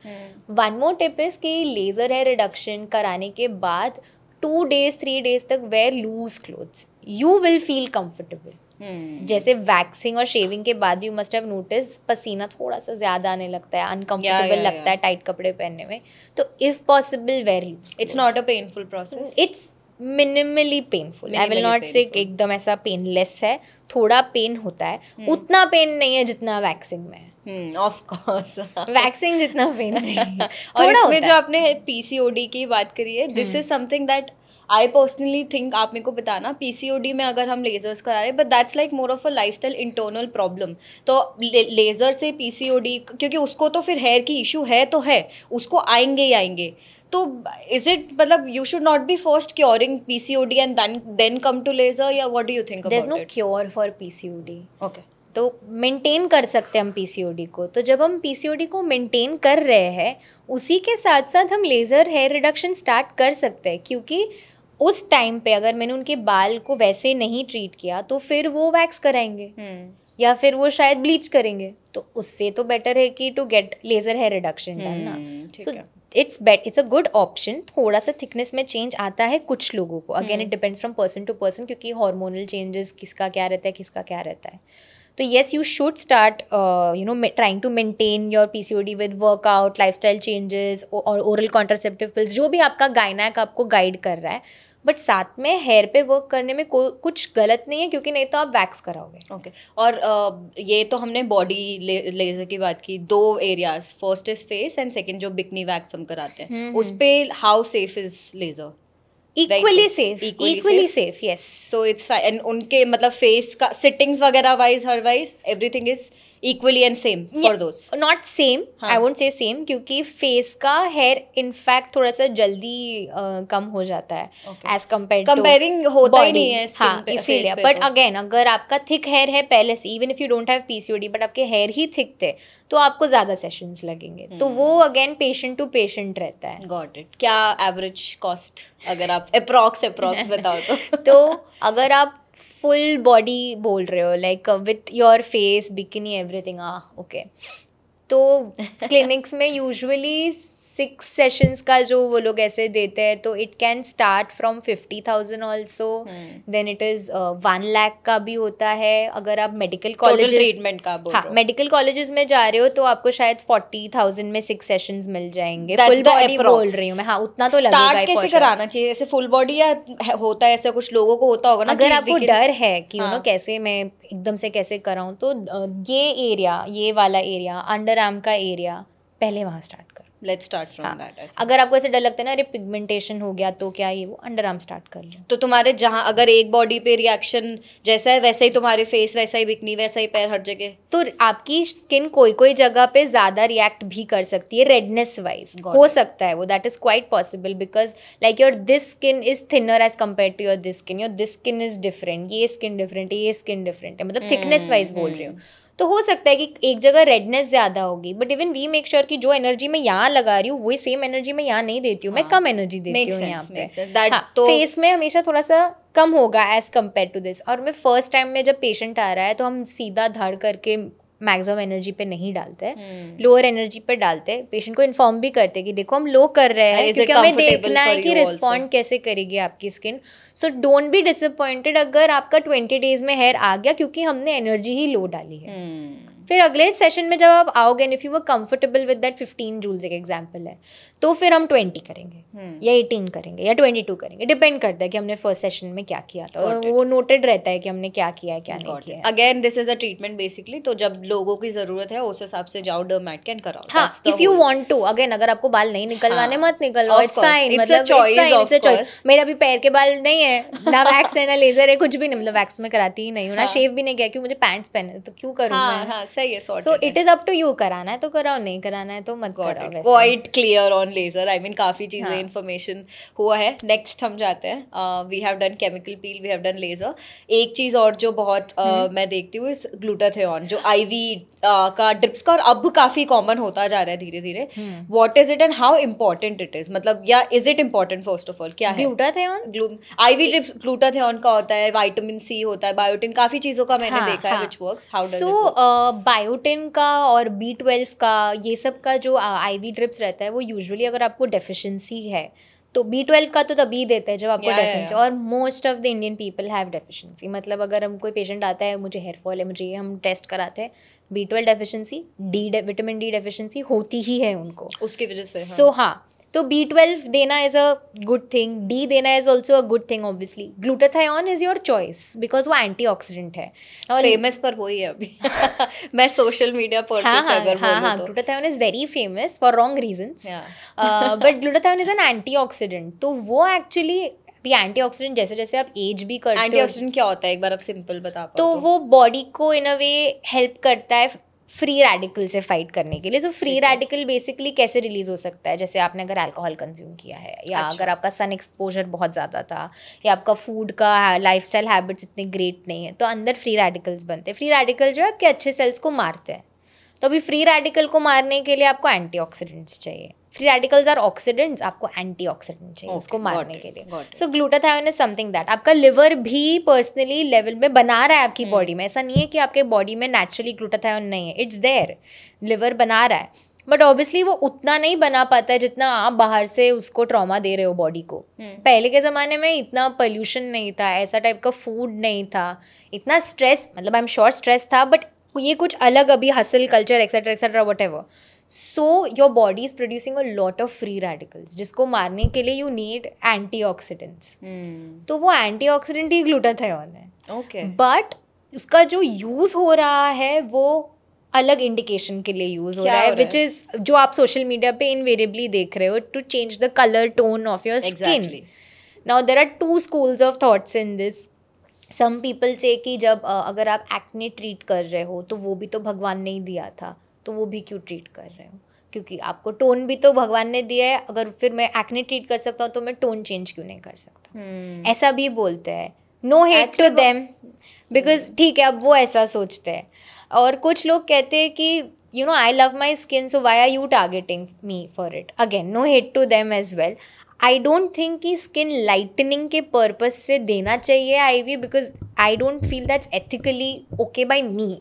Speaker 1: वन मोर टिप इज कि लेजर हेयर रिडक्शन कराने के बाद 2-3 डेज तक wear loose clothes, you will feel comfortable. जैसे वैक्सिंग और शेविंग के बाद यू मस्ट हैव नोटिस पसीना थोड़ा सा ज्यादा आने लगता है, अनकंफर्टेबल लगता है टाइट कपड़े पहनने में, तो if possible wear loose.
Speaker 2: It's not a painful process,
Speaker 1: it's minimally painful. I will not say एकदम ऐसा पेनलेस है, थोड़ा पेन होता है, उतना पेन नहीं है जितना वैक्सिंग में है।
Speaker 2: ऑफ कोर्स
Speaker 1: वैक्सिंग जितना पेन नहीं है।
Speaker 2: और इसमें जो आपने पीसीओडी की बात करी है, this is something that I personally think, आप मेरे को बताना, पीसीओडी में अगर हम लेजर्स करा रहे, but that's like more of a lifestyle internal problem. तो लेजर से पीसीओडी, क्योंकि उसको तो फिर हेयर की इशू है तो है, उसको आएंगे ही आएंगे, तो इज इट मतलब you should not be first curing PCOD and then come to laser, या what do you think about it?
Speaker 1: There is no cure for PCOD.
Speaker 2: Okay,
Speaker 1: तो मेंटेन कर सकते हैं हम पीसीओडी को। तो जब हम पीसीओडी को मेंटेन कर रहे हैं, उसी के साथ साथ हम लेजर हेयर रिडक्शन स्टार्ट कर सकते हैं, क्योंकि उस टाइम पे अगर मैंने उनके बाल को वैसे नहीं ट्रीट किया तो फिर वो वैक्स कराएंगे या फिर वो शायद ब्लीच करेंगे, तो उससे तो बेटर है कि to get laser hair reduction done ना। So it's a good option. थोड़ा सा थिकनेस में चेंज आता है कुछ लोगों को, again it depends from person to person, क्योंकि हार्मोनल चेंजेस किसका क्या रहता है, किसका क्या रहता है। तो yes, you should start trying to maintain your PCOD with workout, lifestyle changes और ओरल कॉन्ट्रासेप्टिव पिल्स, जो भी आपका गायनेक आपको गाइड कर रहा है, बट साथ में हेयर पे वर्क करने में कुछ गलत नहीं है, क्योंकि नहीं तो आप वैक्स कराओगे।
Speaker 2: ओके। और ये तो हमने बॉडी लेजर की बात की, 2 areas, first is face and second जो बिकनी वैक्स हम कराते हैं, उस पे how safe is laser?
Speaker 1: Equally safe, yes.
Speaker 2: So it's fine. And उनके मतलब फेस का सिटिंग्स वगैरह वाइज, हर wise everything is equally and same for those?
Speaker 1: Not same, I won't say same, क्योंकि फेस का हेयर इनफैक्ट थोड़ा सा जल्दी कम हो जाता है एज
Speaker 2: कंपेयरिंग होता ही नहीं है
Speaker 1: हाँ, इसीलिए। बट अगेन, अगर आपका थिक हेयर है पहले से, even if you don't have PCOD but आपके हेयर ही थिक थे, तो आपको ज़्यादा सेशंस लगेंगे। तो वो अगेन पेशेंट टू पेशेंट रहता है।
Speaker 2: Got it. क्या एवरेज कॉस्ट अगर आप अप्रॉक्स बताओ
Speaker 1: तो अगर आप फुल बॉडी बोल रहे हो, like with your face, bikini, everything, okay, तो क्लिनिक्स में यूजुअली 6 सेशंस का जो वो लोग ऐसे देते हैं, तो it can start from 50,000 also, then it is 1 lakh का भी होता है। अगर आप मेडिकल कॉलेजेस,
Speaker 2: ट्रीटमेंट का बोल रहे हो,
Speaker 1: मेडिकल कॉलेजेस में जा रहे हो तो आपको शायद 40,000 में 6 सेशंस मिल जाएंगे। फुल बॉडी बोल रही हूँ मैं, हाँ, उतना तो लगेगा ही।
Speaker 2: कैसे कराना चाहिए ऐसे फुल बॉडी, या होता है ऐसा कुछ लोगों को होता होगा ना,
Speaker 1: अगर आपको डर है कि कैसे मैं एकदम से कैसे कराऊँ, तो ये एरिया, ये वाला एरिया, अंडर आर्म का एरिया, पहले वहाँ स्टार्ट करो।
Speaker 2: Let's start from that.
Speaker 1: अगर आपको ऐसे डर लगता है ना अरे पिगमेंटेशन हो गया तो क्या ये वो, अंडर आर्म स्टार्ट कर लो।
Speaker 2: तो तुम्हारे जहाँ अगर एक बॉडी पे रिएक्शन जैसा है वैसा ही तुम्हारे फेस, वैसा ही बिकनी, वैसा ही पैर, हर जगह,
Speaker 1: तो आपकी स्किन कोई कोई जगह पे ज्यादा रिएक्ट भी कर सकती है रेडनेस वाइज, हो सकता है वो, that is quite possible because like your this skin is thinner as compare to your this skin, your this skin is different, ये स्किन डिफरेंट है, ये स्किन डिफरेंट है, मतलब थिकनेस वाइज बोल रही हूँ। तो हो सकता है कि एक जगह रेडनेस ज्यादा होगी, but even we make sure कि जो एनर्जी मैं यहाँ लगा रही हूँ वही सेम एनर्जी मैं यहाँ नहीं देती हूँ, मैं कम एनर्जी देती हूँ यहाँ पे। तो फेस में हमेशा थोड़ा सा कम होगा एज कम्पेयर टू दिस। और मैं फर्स्ट टाइम में जब पेशेंट आ रहा है तो हम सीधा धड़ करके मैक्सिमम एनर्जी पे नहीं डालते हैं, लोअर एनर्जी पे डालते हैं। पेशेंट को इन्फॉर्म भी करते हैं कि देखो हम लो कर रहे हैं क्योंकि हमें देखना है कि रिस्पॉन्ड कैसे करेगी आपकी skin. So don't be disappointed अगर आपका 20 डेज में हेयर आ गया क्योंकि हमने एनर्जी ही लो डाली है। फिर अगले सेशन में जब आप आओगे and if you were comfortable with that 15 joules एक एग्जांपल है, तो फिर हम 20 करेंगे या 18 करेंगे या 22 करेंगे, डिपेंड करता है कि हमने फर्स्ट सेशन में क्या किया था, और वो नोटेड रहता है कि हमने क्या किया है क्या नहीं किया है।
Speaker 2: Again this is a treatment basically, तो जब लोगों की जरूरत है उस हिसाब से जाओ डर्मेट कैन कराओ।
Speaker 1: हाँ, if you want to, again अगर आपको बाल नहीं निकलवाने मत निकलवाओ, इट्स फाइन, मतलब इट्स अ चॉइस। मेरा भी पैर के बाल नहीं है, ना वैक्स है ना लेजर है, कुछ भी नहीं, मतलब वैक्स में कराती ही नहीं हूँ, ना शेव भी नहीं किया क्योंकि मुझे पैंट्स पहने तो क्यों करूँ मैं।
Speaker 2: हाँ सही है,
Speaker 1: so it is up to you, कराना है तो कराओ, नहीं कराना है तो मत कराओ।
Speaker 2: Quite clear on laser, I mean काफी चीजें इन्फॉर्मेशन हुआ है। नेक्स्ट हम जाते हैं, we have done chemical peel, we have done laser. एक चीज और जो बहुत मैं देखती हूँ इस ग्लूटाथियोन, जो आईवी का ड्रिप्स का, और अब काफी कॉमन होता जा रहा है धीरे धीरे। What is it and how important it is, मतलब या is it important first of all, क्या है
Speaker 1: ग्लूटाथियोन?
Speaker 2: आईवी ड्रिप्स ग्लूटाथियोन का होता है, विटामिन सी होता है, बायोटिन, काफी चीजों का मैंने देखा है which works. How does it work?
Speaker 1: So biotin का और B12 का, ये सब का जो आईवी ड्रिप्स रहता है वो यूजुअली अगर आपको डेफिशिएंसी है तो B12 का तो तभी देते हैं जब आपको डेफिशिएंसी, और most of the Indian people have deficiency. मतलब अगर हम कोई पेशेंट आता है मुझे हेयर फॉल है, मुझे ये, हम टेस्ट कराते हैं B12 deficiency, vitamin D deficiency होती ही है उनको
Speaker 2: उसकी वजह से।
Speaker 1: सो हाँ, तो B12 देना is a good thing, D देना is also a good thing obviously. Glutathione is your choice because वो एंटीऑक्सीडेंट है, और
Speaker 2: फेमस पर वही है अभी। मैं सोशल मीडिया पर्सन से अगर बोलूं तो
Speaker 1: glutathione is very famous for wrong reasons, but glutathione is an antioxidant. तो वो एक्चुअली भी एंटीऑक्सीडेंट, जैसे जैसे आप एज भी करते हो।
Speaker 2: एंटीऑक्सीडेंट क्या होता है एक बार आप सिंपल बता पाओ?
Speaker 1: तो वो बॉडी को इन अ वे हेल्प करता है फ्री रेडिकल से फाइट करने के लिए। सो फ्री रेडिकल बेसिकली कैसे रिलीज हो सकता है, जैसे आपने अगर अल्कोहल कंज्यूम किया है, या अगर आपका सन एक्सपोजर बहुत ज़्यादा था, या आपका फूड का लाइफस्टाइल हैबिट्स इतने ग्रेट नहीं है, तो अंदर फ्री रेडिकल्स बनते हैं। फ्री रेडिकल जो है आपके अच्छे सेल्स को मारते हैं, तो अभी फ्री रेडिकल को मारने के लिए आपको एंटीऑक्सीडेंट्स चाहिए। फ्री रेडिकल्स आर ऑक्सीडेंट्स, आपको एंटीऑक्सीडेंट चाहिए उसको मारने के लिए। सो ग्लूटाथियोन इज समथिंग दैट आपका लिवर भी पर्सनली लेवल में बना रहा है आपकी बॉडी में। ऐसा नहीं है कि आपके बॉडी में नेचुरली ग्लूटाथियोन नहीं है, इट्स देयर, लिवर बना रहा है, बट ऑब्वियसली वो उतना नहीं बना पाता है जितना आप बाहर से उसको ट्रॉमा दे रहे हो बॉडी को। पहले के ज़माने में इतना पोल्यूशन नहीं था, ऐसा टाइप का फूड नहीं था, इतना स्ट्रेस, मतलब आई एम श्योर स्ट्रेस था, बट ये कुछ अलग अभी hustle culture etcetera etcetera whatever. So your body is producing a lot of free radicals, जिसको मारने के लिए यू नीड एंटीऑक्सीडेंट्स। तो वो एंटीऑक्सीडेंट ही ग्लूटाथियोन है।
Speaker 2: ओके, बट
Speaker 1: उसका जो यूज हो रहा है वो अलग इंडिकेशन के लिए यूज हो रहा है, विच इज जो आप सोशल मीडिया पे इनवेरिएबली देख रहे हो, to change the colour tone of your skin. Now there are 2 schools of thoughts in this. Some people say कि जब अगर आप एक्ने ट्रीट कर रहे हो तो वो भी तो भगवान ने ही दिया था, तो वो भी क्यों ट्रीट कर रहे हो, क्योंकि आपको टोन भी तो भगवान ने दिया है, अगर फिर मैं एक्ने ट्रीट कर सकता हूँ तो मैं टोन चेंज क्यों नहीं कर सकता। ऐसा भी बोलते हैं। No hate to them, because ठीक है, अब वो ऐसा सोचते हैं। और कुछ लोग कहते हैं कि you know I love my skin, so why are you targeting me for it. Again no hate to them as well. I don't think कि स्किन लाइटनिंग के पर्पज से देना चाहिए IV, because I don't feel that's ethically okay by me.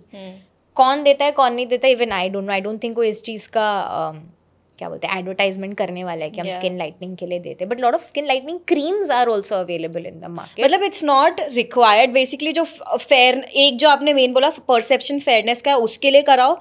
Speaker 1: कौन देता है कौन नहीं देता, even I don't know. I don't think कोई इस चीज़ का क्या बोलते हैं एडवर्टाइजमेंट करने वाला है कि हम स्किन लाइटनिंग के लिए देते हैं, but lot of skin lightening creams are also available in the market.
Speaker 2: मतलब इट्स नॉट रिक्वायर्ड बेसिकली। जो फेयर, एक जो आपने मेन बोला परसेप्शन फेयरनेस का, उसके लिए कराओ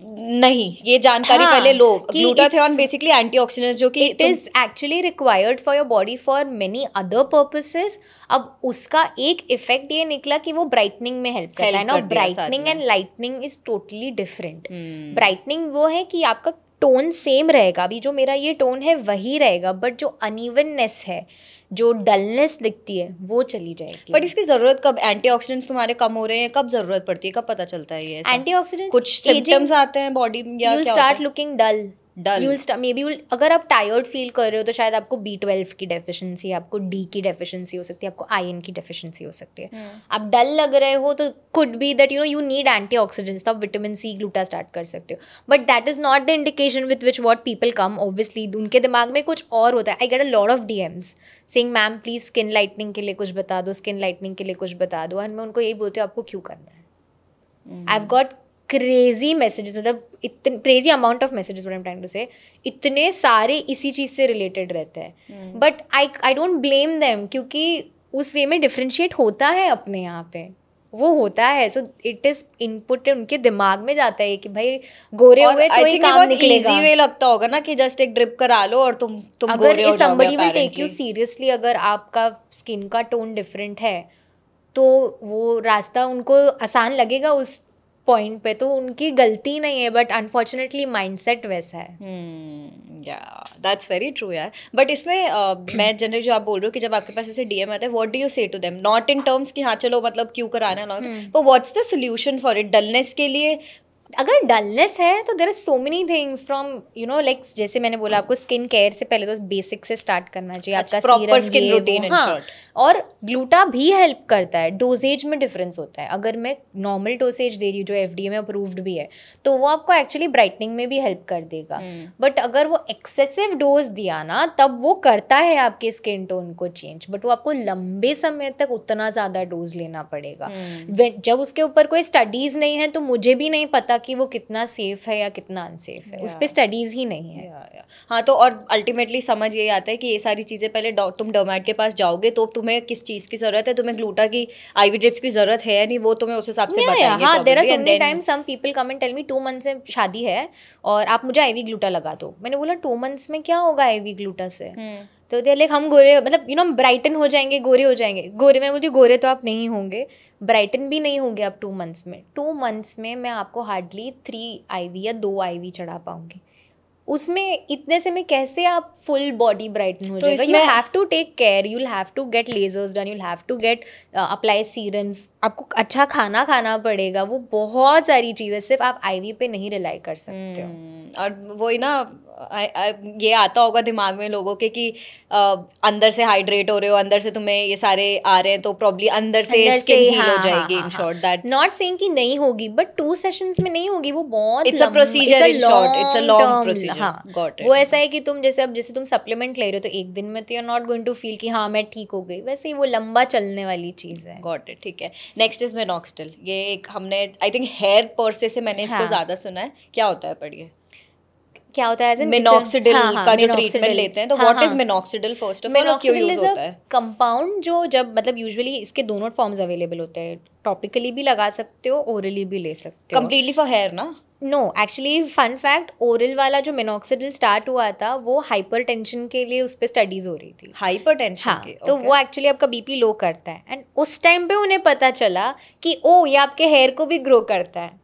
Speaker 2: नहीं, ये जानकारी पहले लो। ग्लूटाथियोन बेसिकली एंटीऑक्सीडेंट, जो कि
Speaker 1: it is actually required for your body for many other purposes. अब उसका एक इफेक्ट ये निकला कि वो ब्राइटनिंग में हेल्प करता है ना। Brightening and lightning is totally different. Brightening वो है कि आपका टोन सेम रहेगा, अभी जो मेरा ये टोन है वही रहेगा, बट जो अनइवननेस है, जो डलनेस दिखती है, वो चली जाएगी।
Speaker 2: बट इसकी जरूरत कब, एंटीऑक्सीडेंट्स तुम्हारे कम हो रहे हैं, कब जरूरत पड़ती है, कब पता चलता है ये?
Speaker 1: एंटीऑक्सीडेंट्स,
Speaker 2: कुछ सिम्टम्स आते हैं बॉडी में या क्या
Speaker 1: start looking dull,
Speaker 2: dull,
Speaker 1: maybe अगर आप टायर्ड फील कर रहे हो तो शायद आपको B12 की डेफिशिएंसी, आपको D की डेफिशिएंसी हो सकती है, आपको आयरन की डेफिशिएंसी हो सकती है। आप डल लग रहे हो तो could be that you need antioxidants, तो आप विटामिन C ग्लूटा स्टार्ट कर सकते हो, but that is not the indication with which what people come. Obviously उनके दिमाग में कुछ और होता है। I get a lot of DMs saying ma'am please skin lightening के लिए कुछ बता दो, स्किन लाइटनिंग के लिए कुछ बता दो, एंड मैं उनको यही बोलती हूँ आपको क्यों करना है। I have got crazy messages, मतलब इतने crazy amount of messages, what I am trying to say, इतने सारे इसी चीज़ से रिलेटेड रहते हैं, but I don't blame them, क्योंकि उस वे में डिफ्रेंशिएट होता है अपने यहाँ पे, वो होता है। सो इट इज इनपुट उनके दिमाग में जाता है कि भाई गोरे हुए तो ही काम निकलेगा।
Speaker 2: इजी वे लगता होगा ना कि जस्ट एक ड्रिप करा लो और तुम गोरे हो जाओगे।
Speaker 1: somebody will take you seriously, अगर आपका स्किन का टोन डिफरेंट है तो वो रास्ता उनको आसान लगेगा उस पॉइंट पे, तो उनकी गलती नहीं है, बट अनफॉर्चुनेटली माइंडसेट वैसा है।
Speaker 2: या दैट्स वेरी ट्रू यार। बट इसमें मैं जनरली जो आप बोल रहे हो कि जब आपके पास ऐसे DM आते हैं, what do you say to them, not in terms कि हाँ चलो मतलब क्यों कराना ना, पर what's the solution for it? Dullness के लिए
Speaker 1: अगर डलनेस है तो there are so many things from like जैसे मैंने बोला आपको स्किन केयर से पहले तो बेसिक से स्टार्ट करना चाहिए। आपका
Speaker 2: प्रॉपर स्किन रूटीन,
Speaker 1: हाँ, और ग्लूटा भी हेल्प करता है। डोजेज में डिफरेंस होता है, अगर मैं नॉर्मल डोसेज दे रही हूँ जो FDA में अप्रूव्ड भी है तो वो आपको एक्चुअली ब्राइटनिंग में भी हेल्प कर देगा, बट अगर वो एक्सेसिव डोज दिया ना तब वो करता है आपके स्किन टोन को चेंज, बट वो आपको लंबे समय तक उतना ज़्यादा डोज लेना पड़ेगा। जब उसके ऊपर कोई स्टडीज़ नहीं है तो मुझे भी नहीं पता कि वो कितना सेफ है या कितना अनसेफ है, उस पर स्टडीज़ ही नहीं है।
Speaker 2: हाँ, तो और अल्टीमेटली समझ ये आता है कि ये सारी चीज़ें पहले तुम डर्मेट के पास जाओगे तो तुम्हें किस चीज़ की ज़रूरत है, तुम्हें ग्लूटा की IV ड्रिप्स की ज़रूरत है या नहीं, वो तुम्हें उस हिसाब से बताएंगे।
Speaker 1: हाँ, there are so many times some people come and tell me 2 months में शादी है और आप मुझे IV ग्लूटा लगा दो। मैंने बोला 2 months में क्या होगा IV ग्लूटा से? तो दे लाइक हम गोरे मतलब ब्राइटन हो जाएंगे, गोरे हो जाएंगे। गोरे में बोलती हूँ गोरे तो आप नहीं होंगे, ब्राइटन भी नहीं होंगे आप 2 months में। 2 months में मैं आपको हार्डली 3 IV या 2 IV चढ़ा पाऊंगी। उसमें इतने से में कैसे आप फुल बॉडी ब्राइटन हो जाएगा? You have to take care, you will have to get lasers done, you will have to get apply serums, आपको अच्छा खाना खाना पड़ेगा, वो बहुत सारी चीज़ें, सिर्फ आप IV पे नहीं रिलाई कर सकते हो।
Speaker 2: और वही ना ये आता होगा दिमाग में लोगों के कि अंदर से हाइड्रेट हो रहे हो, अंदर से तुम्हें ये सारे आ रहे हैं तो प्रॉब्ली अंदर से स्किन हील हो जाएगी। In short that not
Speaker 1: saying कि नहीं होगी, बट 2 sessions में नहीं होगी, वो बहुत
Speaker 2: it's a procedure, in short it's a long procedure.
Speaker 1: हाँ, वो ऐसा है कि तुम जैसे तुम सप्लीमेंट ले रहे हो तो एक दिन में तो you are not going to feel कि हाँ मैं ठीक हो गई, वैसे ही वो लंबा चलने वाली चीज़ है।
Speaker 2: गॉट इट, ठीक है। Next is minoxidil. ये एक हमने आई थिंक हेयर पर्से से मैंने इसको ज़्यादा सुना है। क्या होता है, पढ़िए
Speaker 1: क्या होता है?
Speaker 2: मिनॉक्सिडिल का जो ट्रीटमेंट लेते हैं, तो what is minoxidil first of all, क्यों यूज होता है?
Speaker 1: कंपाउंड जो जब मतलब यूजुअली इसके दोनों फॉर्म्स अवेलेबल होते हैं, टॉपिकली भी लगा सकते हो, ओरली भी ले सकते हो।
Speaker 2: कंप्लीटली फॉर हेयर ना?
Speaker 1: No, actually fun fact, oral वाला जो मिनॉक्सिडिल स्टार्ट हुआ था वो हाइपरटेंशन के लिए उस पर स्टडीज हो रही थी।
Speaker 2: हाइपरटेंशन?
Speaker 1: हाँ, तो वो एक्चुअली आपका BP लो करता है, एंड उस टाइम पे उन्हें पता चला कि ओ ये आपके हेयर को भी ग्रो करता है,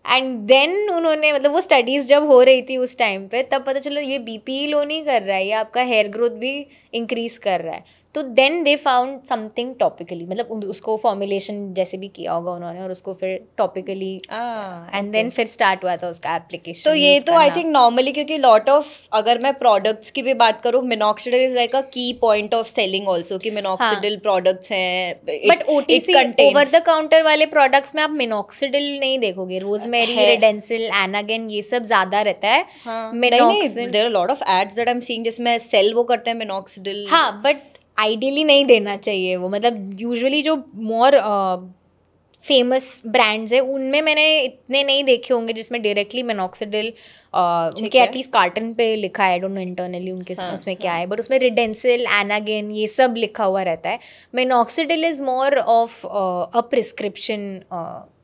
Speaker 1: एंड देन उन्होंने मतलब वो स्टडीज़ जब हो रही थी उस टाइम पे तब पता चला ये BP ही लो नहीं कर रहा है, ये आपका हेयर ग्रोथ भी इंक्रीज कर रहा है। तो then they found something topically, मतलब उसको फॉर्मुलेशन जैसे भी किया होगा उन्होंने और उसको फिर टॉपिकली एंड देन फिर स्टार्ट हुआ था उसका एप्लीकेशन।
Speaker 2: तो ये तो आई थिंक नॉर्मली, क्योंकि लॉट ऑफ, अगर मैं प्रोडक्ट्स की भी बात करूँ, मिनॉक्सिडिल इज लाइक अ की पॉइंट ऑफ सेलिंग ऑल्सो कि मिनॉक्सिडिल प्रोडक्ट्स हैं,
Speaker 1: but OTC over the counter वाले प्रोडक्ट्स में आप मिनॉक्सिडिल नहीं देखोगे। रोजमेरी, रेडेंसिल, एनागेन, ये सब ज्यादा रहता है।
Speaker 2: Minoxidil there are lot of ads that I am seeing जिसमें सेल वो करते हैं मिनॉक्सिडिल।
Speaker 1: हाँ, बट आइडियली नहीं देना चाहिए वो, मतलब यूजुअली जो मोर फेमस ब्रांड्स है उनमें मैंने इतने नहीं देखे होंगे जिसमें डायरेक्टली मिनॉक्सिडिल उनके एटलीस्ट कार्टन पे लिखा है, आई डोंट नो इंटरनली उनके उसमें क्या है, बट उसमें रेडेंसिल, एनागेन ये सब लिखा हुआ रहता है। Minoxidil is more of a prescription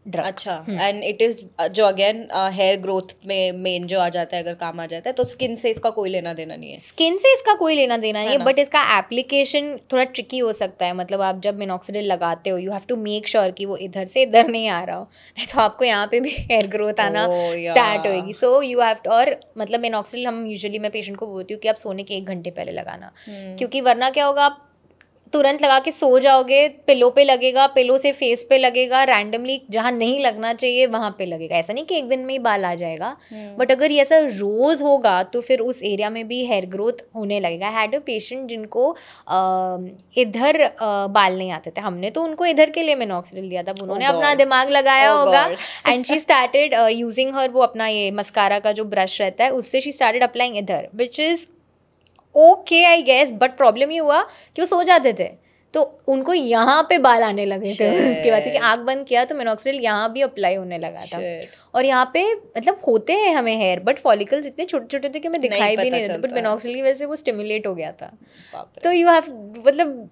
Speaker 1: drug.
Speaker 2: अच्छा, एंड इट इज जो अगेन हेयर ग्रोथ में मेन जो आ जाता है, अगर काम आ जाता है, तो स्किन से इसका कोई लेना देना नहीं है।
Speaker 1: स्किन से इसका कोई लेना देना नहीं है, बट इसका एप्लीकेशन थोड़ा ट्रिकी हो सकता है। मतलब आप जब मिनॉक्सिडिल लगाते हो, you have to make sure कि वो इधर से इधर नहीं आ रहा हो, नहीं तो आपको यहाँ पे भी हेयर ग्रोथ आना स्टार्ट होएगी। सो यू हैव टू, और मतलब मिनॉक्सिडिल हम यूजुअली, मैं पेशेंट को बोलती हूँ कि आप सोने के 1 घंटे पहले लगाना, क्योंकि वरना क्या होगा, आप तुरंत लगा के सो जाओगे, पिलो पे लगेगा, पिलो से फेस पे लगेगा, रैंडमली जहाँ नहीं लगना चाहिए वहाँ पे लगेगा। ऐसा नहीं कि एक दिन में ही बाल आ जाएगा, बट अगर ये ऐसा रोज़ होगा तो फिर उस एरिया में भी हेयर ग्रोथ होने लगेगा। हैड अ पेशेंट जिनको इधर बाल नहीं आते थे, हमने तो उनको इधर के लिए मिनॉक्सिडिल दिया था, उन्होंने अपना दिमाग लगाया होगा, एंड शी स्टार्टेड यूजिंग हर, वो अपना ये मस्कारा का जो ब्रश रहता है उससे शी स्टार्टेड अप्लाइंग इधर, which is okay I guess, but problem ये हुआ कि वो सो जाते थे तो उनको यहाँ पे बाल आने लगे थे उसके बाद, क्योंकि आँख बंद किया तो मिनॉक्सिडिल यहाँ भी अप्लाई होने लगा था। और यहाँ पे मतलब होते हैं हमें हेयर, बट फॉलिकल्स इतने छोटे छोटे थे कि मैं दिखाई भी नहीं देता, बट मिनॉक्सिडिल की वजह से वो स्टिमुलेट हो गया था। तो यू हैव, मतलब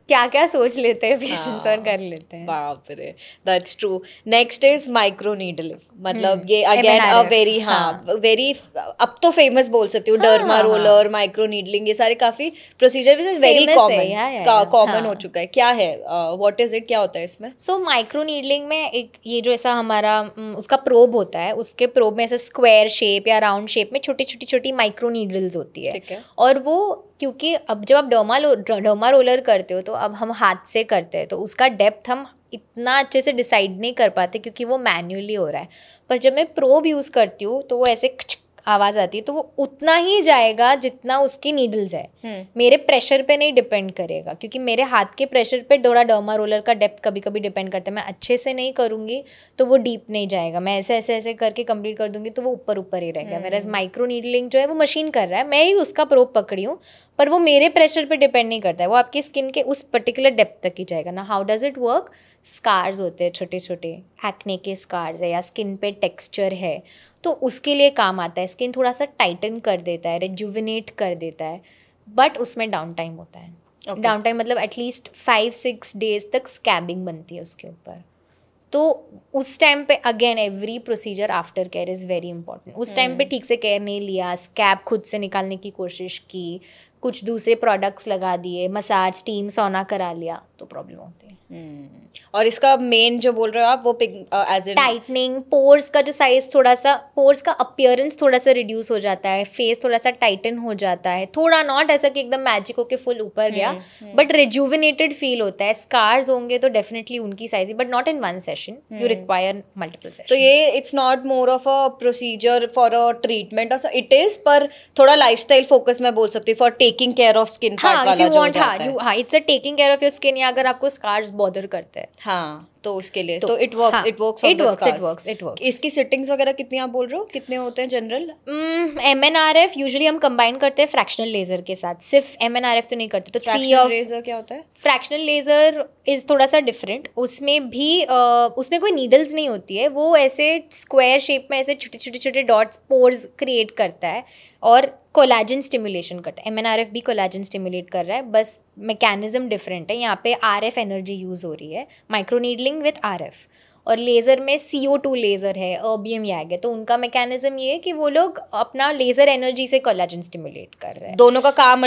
Speaker 1: क्या क्या सोच लेते हैं पेशेंट्स और कर लेते हैं।
Speaker 2: बाप रे, that's true. Next is micro needling, मतलब ये अगेन अ वेरी वेरी अब तो फेमस बोल सकती हूँ, डर्मा रोलर, माइक्रो नीडलिंग, ये सारे काफी procedure which is very common हो चुका है। क्या है, व्हाट इज इट, क्या होता है इसमें?
Speaker 1: सो माइक्रो नीडलिंग में एक ये जो ऐसा हमारा उसका प्रोब होता है, उसके प्रोब में ऐसा स्क्वायर शेप या राउंड शेप में छोटी छोटी छोटी माइक्रो नीडल्स होती है। और वो, क्योंकि अब जब आप डर्मा रोलर करते हो तो अब हम हाथ से करते हैं तो उसका डेप्थ हम इतना अच्छे से डिसाइड नहीं कर पाते क्योंकि वो मैन्युअली हो रहा है। पर जब मैं प्रोब यूज़ करती हूँ तो वो ऐसे आवाज़ आती है, तो वो उतना ही जाएगा जितना उसकी नीडल्स है। मेरे प्रेशर पे नहीं डिपेंड करेगा, क्योंकि मेरे हाथ के प्रेशर पे थोड़ा डर्मा रोलर का डेप्थ कभी कभी डिपेंड करता है। मैं अच्छे से नहीं करूँगी तो वो डीप नहीं जाएगा, मैं ऐसे ऐसे ऐसे करके कंप्लीट कर दूंगी तो वो ऊपर ऊपर ही रहेगा। मेरा माइक्रो नीडलिंग जो है वो मशीन कर रहा है, मैं ही उसका प्रोब पकड़ी हूँ, पर वो मेरे प्रेशर पे डिपेंड नहीं करता है, वो आपकी स्किन के उस पर्टिकुलर डेप्थ तक ही जाएगा ना। How does it work? Scars होते हैं छोटे छोटे, एक्ने के स्कार्स है या स्किन पे टेक्सचर है, तो उसके लिए काम आता है। स्किन थोड़ा सा टाइटन कर देता है, रिजुविनेट कर देता है, बट उसमें डाउन टाइम होता है। डाउन टाइम मतलब एटलीस्ट 5-6 डेज तक स्कैबिंग बनती है उसके ऊपर। तो उस टाइम पे again every procedure after care is very important. उस टाइम पे ठीक से केयर नहीं लिया, स्कैब खुद से निकालने की कोशिश की, कुछ दूसरे प्रोडक्ट्स लगा दिए, मसाज, स्टीम, सोना करा लिया, तो प्रॉब्लम होती है।
Speaker 2: और इसका मेन जो बोल रहे हो आप वो एज इन
Speaker 1: टाइटनिंग, पोर्स का जो साइज थोड़ा सा, पोर्स का अपीयरेंस थोड़ा सा रिड्यूस हो जाता है, फेस थोड़ा सा टाइटन हो जाता है, थोड़ा नॉट ऐसा कि एकदम मैजिक होके फुल ऊपर गया, बट रिजुविनेटेड फील होता है। स्कार्स होंगे तो डेफिनेटली उनकी size, but not in one session, you require multiple sessions.
Speaker 2: तो ये it's not more of a procedure for a treatment, it is, पर थोड़ा लाइफस्टाइल फोकस मैं बोल सकती हूँ for taking care of skin part वाला जो होता है।
Speaker 1: It's a taking care of your skin, या अगर आपको स्कार्स बॉदर करते हैं
Speaker 2: तो उसके लिए तो इट वर्क्स। इसकी सिटिंग्स वगैरह कितनी आप बोल रहे हो, कितने होते हैं जनरल?
Speaker 1: MNRF यूजुअली हम कंबाइन करते हैं फ्रैक्शनल लेजर के साथ, सिर्फ MNRF तो नहीं करते। तो
Speaker 2: फ्रैक्शनल लेजर क्या होता है?
Speaker 1: फ्रैक्शनल लेजर इज थोड़ा सा डिफरेंट, उसमें भी उसमें कोई नीडल्स नहीं होती है, वो ऐसे स्क्वायर शेप में ऐसे छोटे छोटे छोटे डॉट्स, पोर्स क्रिएट करता है और कोलाजन स्टिमुलेशन करता है। MNRF भी कोलाजन स्टिमुलेट कर रहा है, बस मैकेनिज्म डिफरेंट है। यहाँ पे RF एनर्जी यूज़ हो रही है, माइक्रो नीडलिंग विथ RF। और लेज़र में CO2 लेज़र है, अर्बियम यैग है, तो उनका मैकेनिज्म ये है कि वो लोग अपना लेज़र एनर्जी से कोलाजन स्टिमुलेट कर रहे हैं।
Speaker 2: दोनों का काम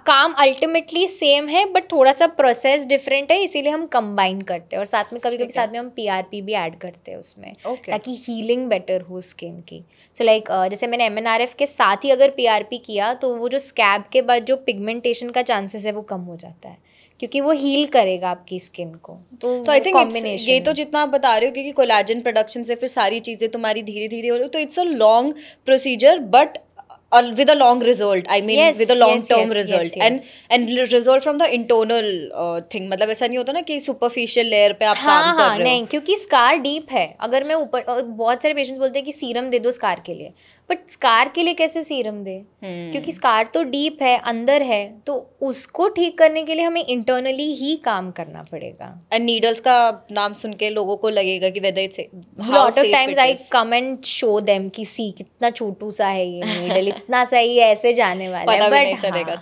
Speaker 1: काम अल्टीमेटली सेम है, बट थोड़ा सा प्रोसेस डिफरेंट है, इसीलिए हम कंबाइन करते हैं। और साथ में कभी कभी साथ में हम PRP भी ऐड करते हैं उसमें, ताकि हीलिंग बेटर हो स्किन की। सो लाइक जैसे मैंने MNRF के साथ ही अगर PRP किया तो वो जो स्कैब के बाद जो पिगमेंटेशन का चांसेस है वो कम हो जाता है, क्योंकि वो हील करेगा आपकी स्किन को। तो
Speaker 2: आई थिंक ये तो जितना आप बता रहे हो, क्योंकि कोलाजन प्रोडक्शन से फिर सारी चीज़ें तुम्हारी धीरे धीरे हो रही हो, तो it's a long procedure but with a long result, I mean yes, with a long term result, and result from the internal thing, मतलब ऐसा नहीं होता ना कि superficial layer पे आप काम कर रहे हो।
Speaker 1: नहीं, क्योंकि स्कार डीप है। अगर मैं ऊपर, बहुत सारे पेशेंट्स बोलते हैं कि सीरम दे दो स्कार के लिए, बट स्कार के लिए कैसे सीरम दे, क्योंकि स्कार तो डीप है, अंदर है, तो उसको ठीक करने के लिए हमें इंटरनली ही काम करना पड़ेगा।
Speaker 2: एंड नीडल्स का नाम सुन के लोगों को लगेगा कि whether it's
Speaker 1: lot of times I come and show them कि सी कितना छोटू सा है ये नीडल, इतना सही है, ऐसे जाने वाला है, बट
Speaker 2: नहीं चलेगा।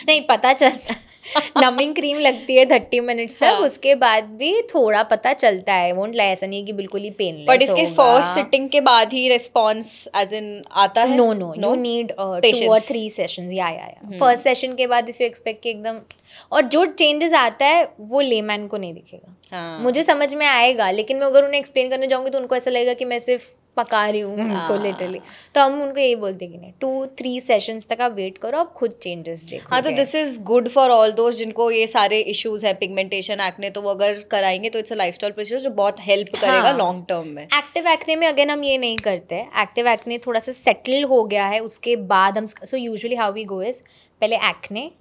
Speaker 1: नहीं पता चलता नमिंग क्रीम लगती है 30 मिनट्स तक, उसके बाद भी थोड़ा पता चलता है, वोंट लाई, ऐसा नहीं है कि बिल्कुल ही पेनलेस
Speaker 2: बट इसके फर्स्ट सिटिंग के बाद ही रिस्पॉन्स एज इन आता है?
Speaker 1: No you need 2 or 3 sessions. या फर्स्ट सेशन के बाद इफ यू एक्सपेक्ट कि एकदम, और जो चेंजेस आता है वो लेमैन को नहीं दिखेगा। मुझे समझ में आएगा, लेकिन मैं अगर उन्हें एक्सप्लेन करने जाऊंगी तो उनको ऐसा लगेगा कि मैं सिर्फ पका रही हूँ उनको लिटरली। तो हम उनको यही बोलते कि नहीं, 2-3 सेशंस तक आप वेट करो, आप खुद चेंजेस देखो।
Speaker 2: हाँ, तो this is good for all दोस्त जिनको ये सारे इश्यूज है, पिगमेंटेशन, एक्ने, तो वो अगर कराएंगे तो इट्स अ लाइफस्टाइल प्रोसीजर जो बहुत हेल्प करेगा लॉन्ग टर्म में।
Speaker 1: एक्टिव एक्ने में अगेन हम ये नहीं करते। एक्टिव एक्ने थोड़ा सा सेटल हो गया है, उसके बाद हम, so usually how we go is पहले एक्ने,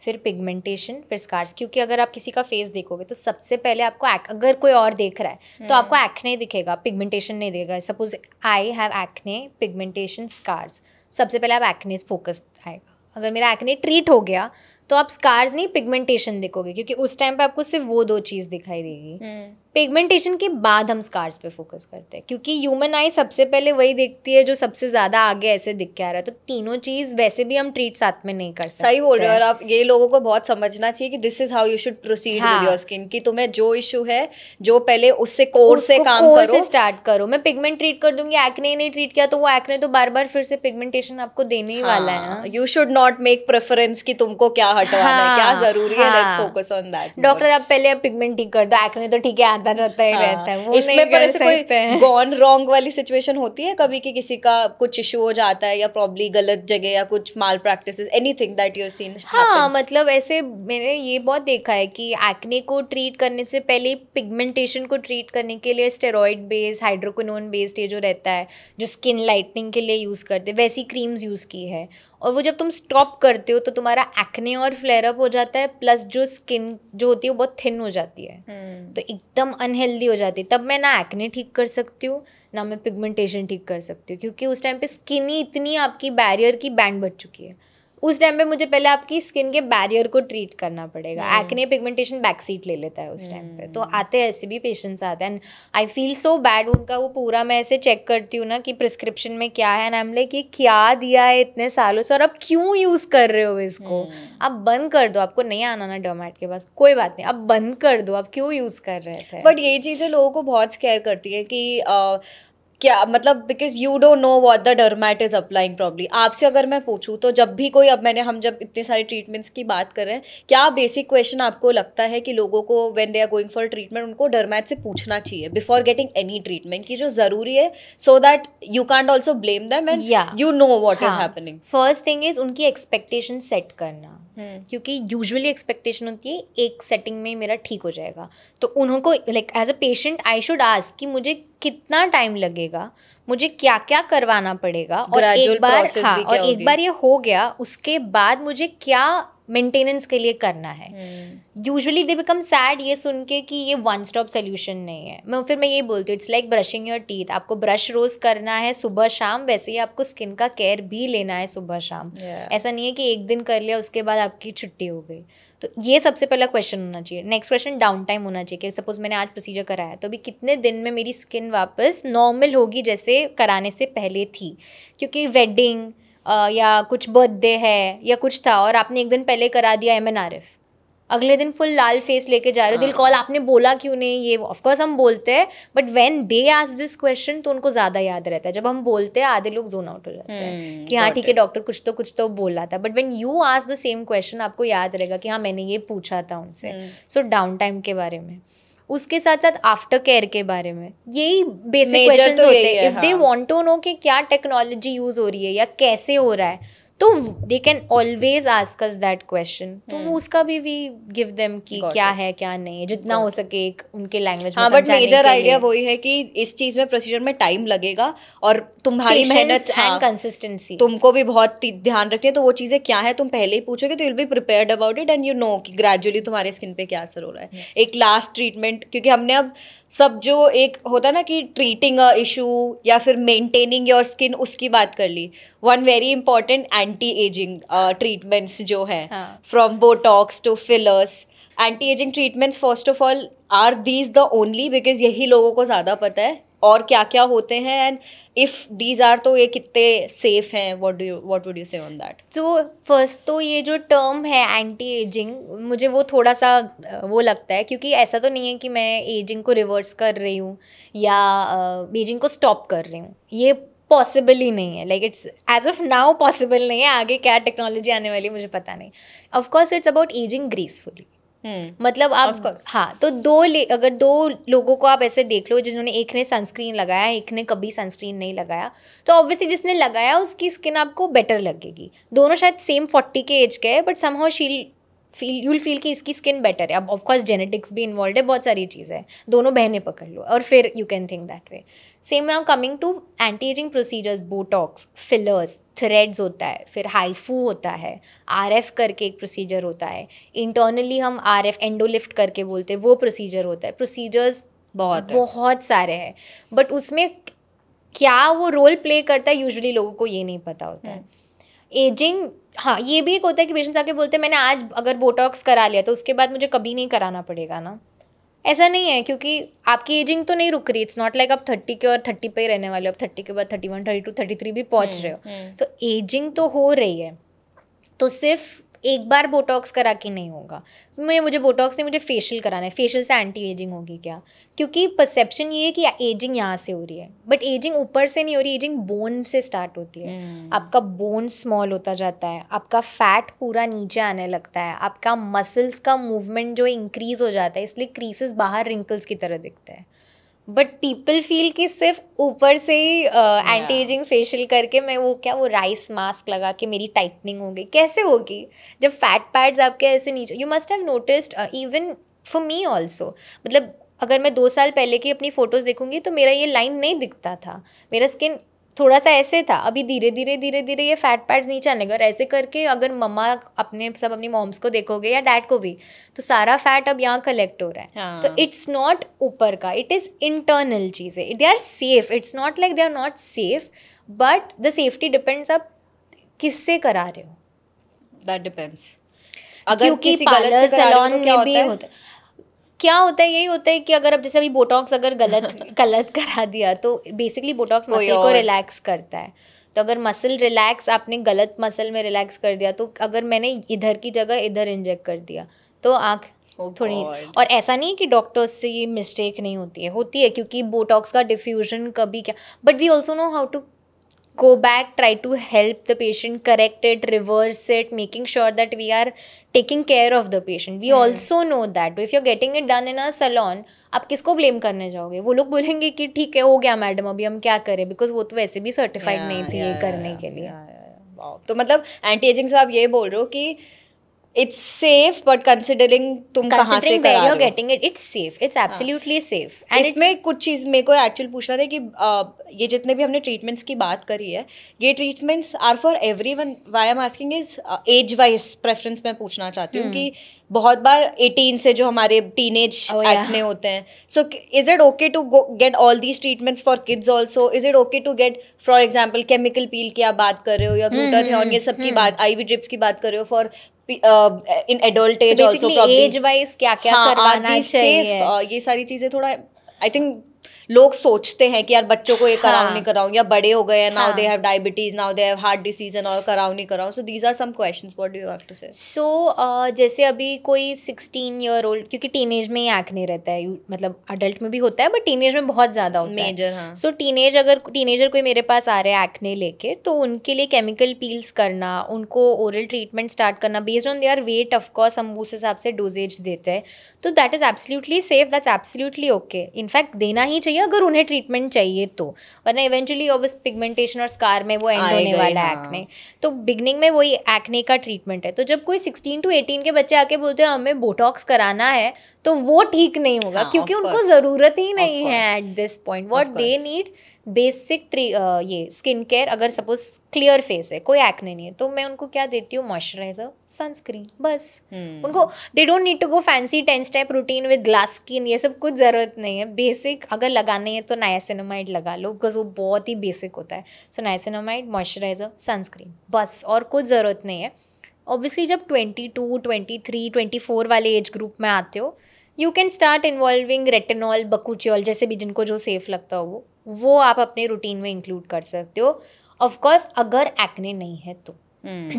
Speaker 1: फिर पिगमेंटेशन, फिर स्कार्स। क्योंकि अगर आप किसी का फेस देखोगे तो सबसे पहले आपको अगर कोई और देख रहा है तो आपको एक्ने दिखेगा, पिगमेंटेशन नहीं दिखेगा। Suppose I have acne, pigmentation, scars, सबसे पहले आप एक्ने फोकस आएगा। अगर मेरा एक्ने ट्रीट हो गया तो आप स्कार्स नहीं, पिगमेंटेशन देखोगे, क्योंकि उस टाइम पे आपको सिर्फ वो 2 चीज़ दिखाई देगी। पिगमेंटेशन के बाद हम स्कार्स पे फोकस करते हैं, क्योंकि ह्यूमन आई सबसे पहले वही देखती है जो सबसे ज़्यादा आगे ऐसे दिख के आ रहा है। तो तीनों चीज़ वैसे भी हम ट्रीट साथ में नहीं कर सकते।
Speaker 2: सही बोल रहे हो। और आप ये लोगों को बहुत समझना चाहिए कि this is how you should proceed with your skin, कि तुम्हें जो इशू है, जो पहले उससे कोर से काम करो,
Speaker 1: कोर से स्टार्ट करो। मैं पिगमेंट ट्रीट कर दूंगी, एक्ने नहीं ट्रीट किया तो वो एक्ने तो बार बार फिर से पिगमेंटेशन आपको देने ही वाला है।
Speaker 2: You should not make preference कि तुमको क्या हटवाना है, क्या जरूरी है, let's focus on that.
Speaker 1: Doctor आप पहले पिगमेंट ठीक कर दो, एक्ने तो ठीक है आता जाता ही रहता है। वो
Speaker 2: इसमें पर ऐसे कोई गॉन रॉन्ग वाली सिचुएशन होती है कभी कि किसी का कुछ इशू हो जाता है, या प्रॉब्ली गलत जगह, या कुछ malpractices, anything that you have seen?
Speaker 1: हाँ, मतलब ऐसे मैंने ये बहुत देखा है कि एक्ने को ट्रीट करने से पहले पिगमेंटेशन को ट्रीट करने के लिए स्टेरॉइड बेस्ड, हाइड्रोक्विनोन बेस्ड ये जो रहता है, जो स्किन लाइटनिंग के लिए यूज़ करते हैं, वैसी क्रीम्स यूज़ की है। और वो जब तुम स्टॉप करते हो तो तुम्हारा एक्ने और फ्लेयर अप हो जाता है, प्लस जो स्किन जो होती है वो बहुत थिन हो जाती है, तो एकदम अनहेल्दी हो जाती है। तब मैं ना एक्ने ठीक कर सकती हूँ, ना मैं पिगमेंटेशन ठीक कर सकती हूँ, क्योंकि उस टाइम पे स्किन ही इतनी आपकी बैरियर की बैंड बच चुकी है। उस टाइम पे मुझे पहले आपकी स्किन के बैरियर को ट्रीट करना पड़ेगा। एक्ने पिगमेंटेशन बैक सीट ले लेता है उस टाइम पे। तो आते हैं, ऐसे भी पेशेंट्स आते हैं, and I feel so bad उनका। वो पूरा मैं ऐसे चेक करती हूँ ना कि प्रिस्क्रिप्शन में क्या है, एंड आई एम लाइक ये क्या दिया है इतने सालों से और आप क्यों यूज़ कर रहे हो इसको? आप बंद कर दो। आपको नहीं आना ना डर्मेट के पास, कोई बात नहीं, आप बंद कर दो, आप क्यों यूज़ कर रहे थे?
Speaker 2: बट ये चीज़ें लोगों को बहुत स्केयर करती है कि क्या मतलब, because you don't know what the डर्मेट is applying probably. आपसे अगर मैं पूछूं तो जब भी कोई, अब हम जब इतने सारे ट्रीटमेंट्स की बात कर रहे हैं, क्या बेसिक क्वेश्चन आपको लगता है कि लोगों को when they are going for treatment उनको डर्मेट से पूछना चाहिए बिफोर गेटिंग एनी ट्रीटमेंट, की जो जरूरी है, so that you can't also blame them and you know what is happening?
Speaker 1: First thing is उनकी एक्सपेक्टेशन सेट करना, क्योंकि यूजुअली एक्सपेक्टेशन होती है एक सेटिंग में मेरा ठीक हो जाएगा। तो उनको like as a patient I should ask कि मुझे कितना टाइम लगेगा, मुझे क्या क्या करवाना पड़ेगा, और एक बार ये हो गया उसके बाद मुझे क्या मेंटेनेंस के लिए करना है। यूजुअली दे बिकम सैड ये सुन के कि ये वन स्टॉप सोल्यूशन नहीं है। मैं ये बोलती हूँ, it's like brushing your teeth. आपको ब्रश रोज करना है सुबह शाम, वैसे ही आपको स्किन का केयर भी लेना है सुबह शाम। ऐसा नहीं है कि एक दिन कर लिया उसके बाद आपकी छुट्टी हो गई। तो ये सबसे पहला क्वेश्चन होना चाहिए। नेक्स्ट क्वेश्चन डाउन टाइम होना चाहिए कि सपोज मैंने आज प्रोसीजर कराया तो अभी कितने दिन में मेरी स्किन वापस नॉर्मल होगी जैसे कराने से पहले थी। क्योंकि वेडिंग या कुछ बर्थडे है या कुछ था और आपने एक दिन पहले करा दिया MNRF, अगले दिन फुल लाल फेस लेके जा रहे हो, दिल कॉल आपने बोला क्यों नहीं? ये ऑफकोर्स हम बोलते हैं, but when they ask this question तो उनको ज़्यादा याद रहता है। जब हम बोलते हैं आधे लोग जोन आउट हो जाते हैं कि हाँ ठीक है डॉक्टर कुछ तो बोला था, but when you ask the same question आपको याद रहेगा कि हाँ मैंने ये पूछा था उनसे। सो डाउन टाइम के बारे में, उसके साथ साथ आफ्टर केयर के बारे में, यही बेसिक क्वेश्चंस होते हैं। If they want to know कि क्या टेक्नोलॉजी यूज़ हो रही है या कैसे हो रहा है, तो they can always ask us that question. तो उसका भी वी गिव देम कि क्या है क्या नहीं है, जितना हो सके एक उनके लैंग्वेज में समझाने के लिए।
Speaker 2: बट मेजर आइडिया वही है कि इस चीज में प्रोसीजर में टाइम लगेगा और तुम्हारी मेहनत
Speaker 1: एंड कंसिस्टेंसी
Speaker 2: तुमको भी बहुत ध्यान रखनी है। तो वो चीजें क्या है तुम पहले ही पूछोगे तो you will be prepared about it and you know कि ग्रेजुअली तुम्हारे स्किन पे क्या असर हो रहा है। एक लास्ट ट्रीटमेंट, क्योंकि हमने अब सब जो एक होता है ना कि ट्रीटिंग अ इशू या फिर मेंटेनिंग योर स्किन, उसकी बात कर ली। One very important anti aging treatments जो है, from Botox to fillers, anti aging treatments first of all are these the only, because यही लोगों को ज़्यादा पता है और क्या क्या होते हैं, एंड इफ दीज आर तो ये कितने सेफ हैं, व्हाट वुड यू से ऑन दैट?
Speaker 1: तो फर्स्ट तो ये जो टर्म है एंटी एजिंग, मुझे वो थोड़ा सा वो लगता है, क्योंकि ऐसा तो नहीं है कि मैं एजिंग को रिवर्स कर रही हूँ या एजिंग को स्टॉप कर रही हूँ, ये पॉसिबल ही नहीं है. Like it's as of now possible नहीं है. आगे क्या टेक्नोलॉजी आने वाली मुझे पता नहीं. Of course it's about ageing gracefully. मतलब आप हाँ, तो अगर दो लोगों को आप ऐसे देख लो जिन्होंने, एक ने सनस्क्रीन लगाया, एक ने कभी सनस्क्रीन नहीं लगाया, तो ऑब्वियसली जिसने लगाया उसकी स्किन आपको बेटर लगेगी. दोनों शायद सेम 40 के एज के है, बट समहाउ यूल फील कि इसकी स्किन बेटर है. अब ऑफकोर्स जेनेटिक्स भी इन्वॉल्व है, बहुत सारी चीज़ें हैं. दोनों बहनें पकड़ लो और फिर you can think that way. Same now coming to anti ageing procedures, botox, fillers, threads होता है, फिर हाइफू होता है, RF करके एक प्रोसीजर होता है, इंटरनली हम RF एंडोलिफ्ट करके बोलते हैं, वो प्रोसीजर होता है. प्रोसीजर्स बहुत सारे हैं, बट उसमें क्या वो रोल प्ले करता है यूजुअली लोगों को ये नहीं पता होता है. एजिंग, हाँ, ये भी एक होता है कि पेशेंट्स आके बोलते हैं मैंने आज अगर बोटॉक्स करा लिया तो उसके बाद मुझे कभी नहीं कराना पड़ेगा ना. ऐसा नहीं है, क्योंकि आपकी एजिंग तो नहीं रुक रही. इट्स नॉट लाइक आप 30 के और 30 पे ही रहने वाले हो. आप 30 के बाद 31, 32, 33 भी पहुंच रहे हो. तो एजिंग तो हो रही है. तो सिर्फ एक बार बोटॉक्स करा के नहीं होगा. मुझे बोटॉक्स नहीं, मुझे फेशियल कराना है. फेशियल से एंटी एजिंग होगी क्या? क्योंकि परसेप्शन ये है कि एजिंग यहाँ से हो रही है, बट एजिंग ऊपर से नहीं हो रही. एजिंग बोन से स्टार्ट होती है. आपका बोन स्मॉल होता जाता है, आपका फैट पूरा नीचे आने लगता है, आपका मसल्स का मूवमेंट जो इंक्रीज हो जाता है, इसलिए क्रीसेस बाहर रिंकल्स की तरह दिखते हैं. बट पीपल फील कि सिर्फ ऊपर से ही एंटी एजिंग फेशियल करके मैं वो राइस मास्क लगा के मेरी टाइटनिंग हो गई. कैसे होगी जब फैट पैड्स आपके ऐसे नीचे. You must have noticed, even for me also, मतलब अगर मैं 2 साल पहले की अपनी फ़ोटोज़ देखूंगी तो मेरा ये लाइन नहीं दिखता था. मेरा स्किन थोड़ा सा ऐसे था. अभी धीरे धीरे ये फैट पैड्स नीचे आने लगे. और ऐसे करके अगर मम्मा अपनी मॉम्स को देखोगे या डैड को भी, तो सारा फैट अब यहाँ कलेक्ट हो रहा है. हाँ. तो इट्स नॉट ऊपर का, इट इज़ इंटरनल चीज़ें. They are safe. It's not like they are not safe, but the safety depends आप किससे करा रहे हो.
Speaker 2: That depends.
Speaker 1: क्योंकि पार्लर सैलून में भी होता है. क्या होता है, यही होता है कि अगर अब जैसे अभी बोटॉक्स अगर गलत करा दिया, तो बेसिकली बोटॉक्स मसल को रिलैक्स करता है. तो अगर मसल रिलैक्स, आपने गलत मसल में रिलैक्स कर दिया, तो अगर मैंने इधर की जगह इधर इंजेक्ट कर दिया तो आँख थोड़ी. और ऐसा नहीं है कि डॉक्टर्स से ये मिस्टेक नहीं होती है, क्योंकि बोटॉक्स का डिफ्यूजन कभी क्या. But we also know how to go back, try to help the patient, correct it, reverse it, making sure that we are taking care of the patient. We also know that if you're getting it done in a salon, आप किसको blame करने जाओगे? वो लोग बोलेंगे कि ठीक है, हो गया मैडम, अभी हम क्या करें, बिकॉज वो तो वैसे भी सर्टिफाइड नहीं थी ये करने के लिए.
Speaker 2: तो मतलब एंटी एजिंग से आप ये बोल रहे हो कि it's safe, but considering तुम कहाँ से करा रहे हो,
Speaker 1: getting it, it's safe, it's absolutely safe.
Speaker 2: And इसमें कुछ चीज़ मेरे को एक्चुअली पूछना था कि ये जितने भी हमने ट्रीटमेंट्स की बात करी है, ये treatments are for everyone. Why I am asking is age wise preference मैं पूछना चाहती हूँ कि बहुत बार 18 से जो हमारे टीनेज एक्ने होते हैं, so is it okay to get all these treatments for kids also? Is it okay to get, for example, chemical peel की आप बात कर रहे हो या ग्लूटाथियोन, ये सब की बात, IV ड्रिप्स की बात कर रहे हो, for in adult age also, probably
Speaker 1: age wise क्या करवाना चाहिए,
Speaker 2: ये सारी चीजें थोड़ा आई थिंक लोग सोचते हैं कि यार बच्चों को ये कराऊं नहीं कराऊं, या बड़े हो गए हैं, now they have diabetes, now they have heart disease and all, कराऊं नहीं कराऊं. So these are some questions, what do you have to say?
Speaker 1: So जैसे अभी कोई 16 ईयर ओल्ड, क्योंकि टीनेज में ही एक्ने रहता है, मतलब अडल्ट में भी होता है बट टीनेज में बहुत ज़्यादा होता है, मेजर. हाँ. सो टीनेजर कोई मेरे पास आ रहे हैं एक्ने लेके, तो उनके लिए केमिकल पील्स करना, उनको ओरल ट्रीटमेंट स्टार्ट करना based on their weight. Of course हम उस हिसाब से डोजेज देते हैं, तो that is absolutely safe, that's absolutely okay. In fact देना ही चाहिए अगर उन्हें ट्रीटमेंट चाहिए तो, वरना इवेंचुअली ऑब्वियस पिगमेंटेशन और स्कार में वो एंड होने वाला है एक्ने. तो बिगनिंग में वही एक्ने का ट्रीटमेंट है. तो जब कोई 16 to 18 के बच्चे आके बोलते हैं हमें बोटॉक्स कराना है, तो वो ठीक नहीं होगा, क्योंकि उनको ज़रूरत ही नहीं है at this point. What they need basic ये स्किन केयर. अगर सपोज क्लियर फेस है, कोई एक्ने नहीं है, तो मैं उनको क्या देती हूँ, मॉइस्चराइजर, सनस्क्रीन, बस. उनको they don't need to go fancy 10 step routine with glass skin, ये सब कुछ ज़रूरत नहीं है. बेसिक अगर लगाने है तो नाइसिनामाइड लगा लो, बिकॉज वो बहुत ही बेसिक होता है. सो नाइसिनामाइड, मॉइस्चराइजर, सनस्क्रीन, बस, और कुछ ज़रूरत नहीं है. ऑब्वियसली जब 22, 23, 24 वाले एज ग्रुप में आते हो, you can start involving retinol, bakuchiol, जैसे भी जिनको जो सेफ लगता हो वो आप अपने रूटीन में इंक्लूड कर सकते हो. ऑफ कोर्स अगर एक्ने नहीं है तो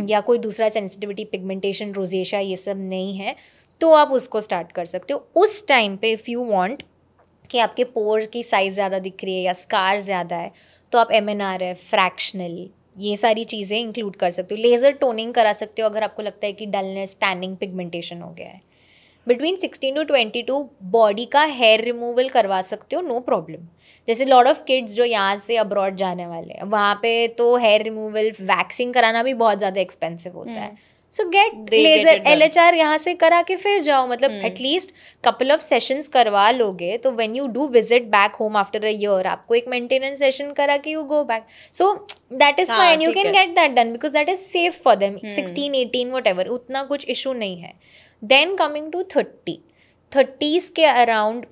Speaker 1: या कोई दूसरा सेंसिटिविटी, पिगमेंटेशन, रोजेशा ये सब नहीं है तो आप उसको स्टार्ट कर सकते हो. उस टाइम पे इफ़ यू वांट कि आपके पोर की साइज़ ज़्यादा दिख रही है या स्कार ज़्यादा है तो आप MNRF, फ्रैक्शनल, ये सारी चीज़ें इंक्लूड कर सकते हो. लेज़र टोनिंग करा सकते हो अगर आपको लगता है कि डलनेस, टैनिंग, पिगमेंटेशन हो गया है. बिटवीन 16 to 22 बॉडी का हेयर रिमूवल करवा सकते हो, नो प्रॉब्लम. जैसे लॉट ऑफ किड्स जो यहाँ से अब्रॉड जाने वाले हैं वहाँ पे तो हेयर रिमूवल, वैक्सिंग कराना भी बहुत ज़्यादा एक्सपेंसिव होता है. सो गेट लेजर, LHR यहाँ से करा के फिर जाओ. मतलब एटलीस्ट कपल ऑफ सेशंस करवा लोगे तो when you do visit back home after a year आपको एक मेंटेनेंस सेशन करा के you go back. So that is fine, you can get that done because that is safe for them. 16, 18 whatever, उतना कुछ issue नहीं है. Then coming to 30s के around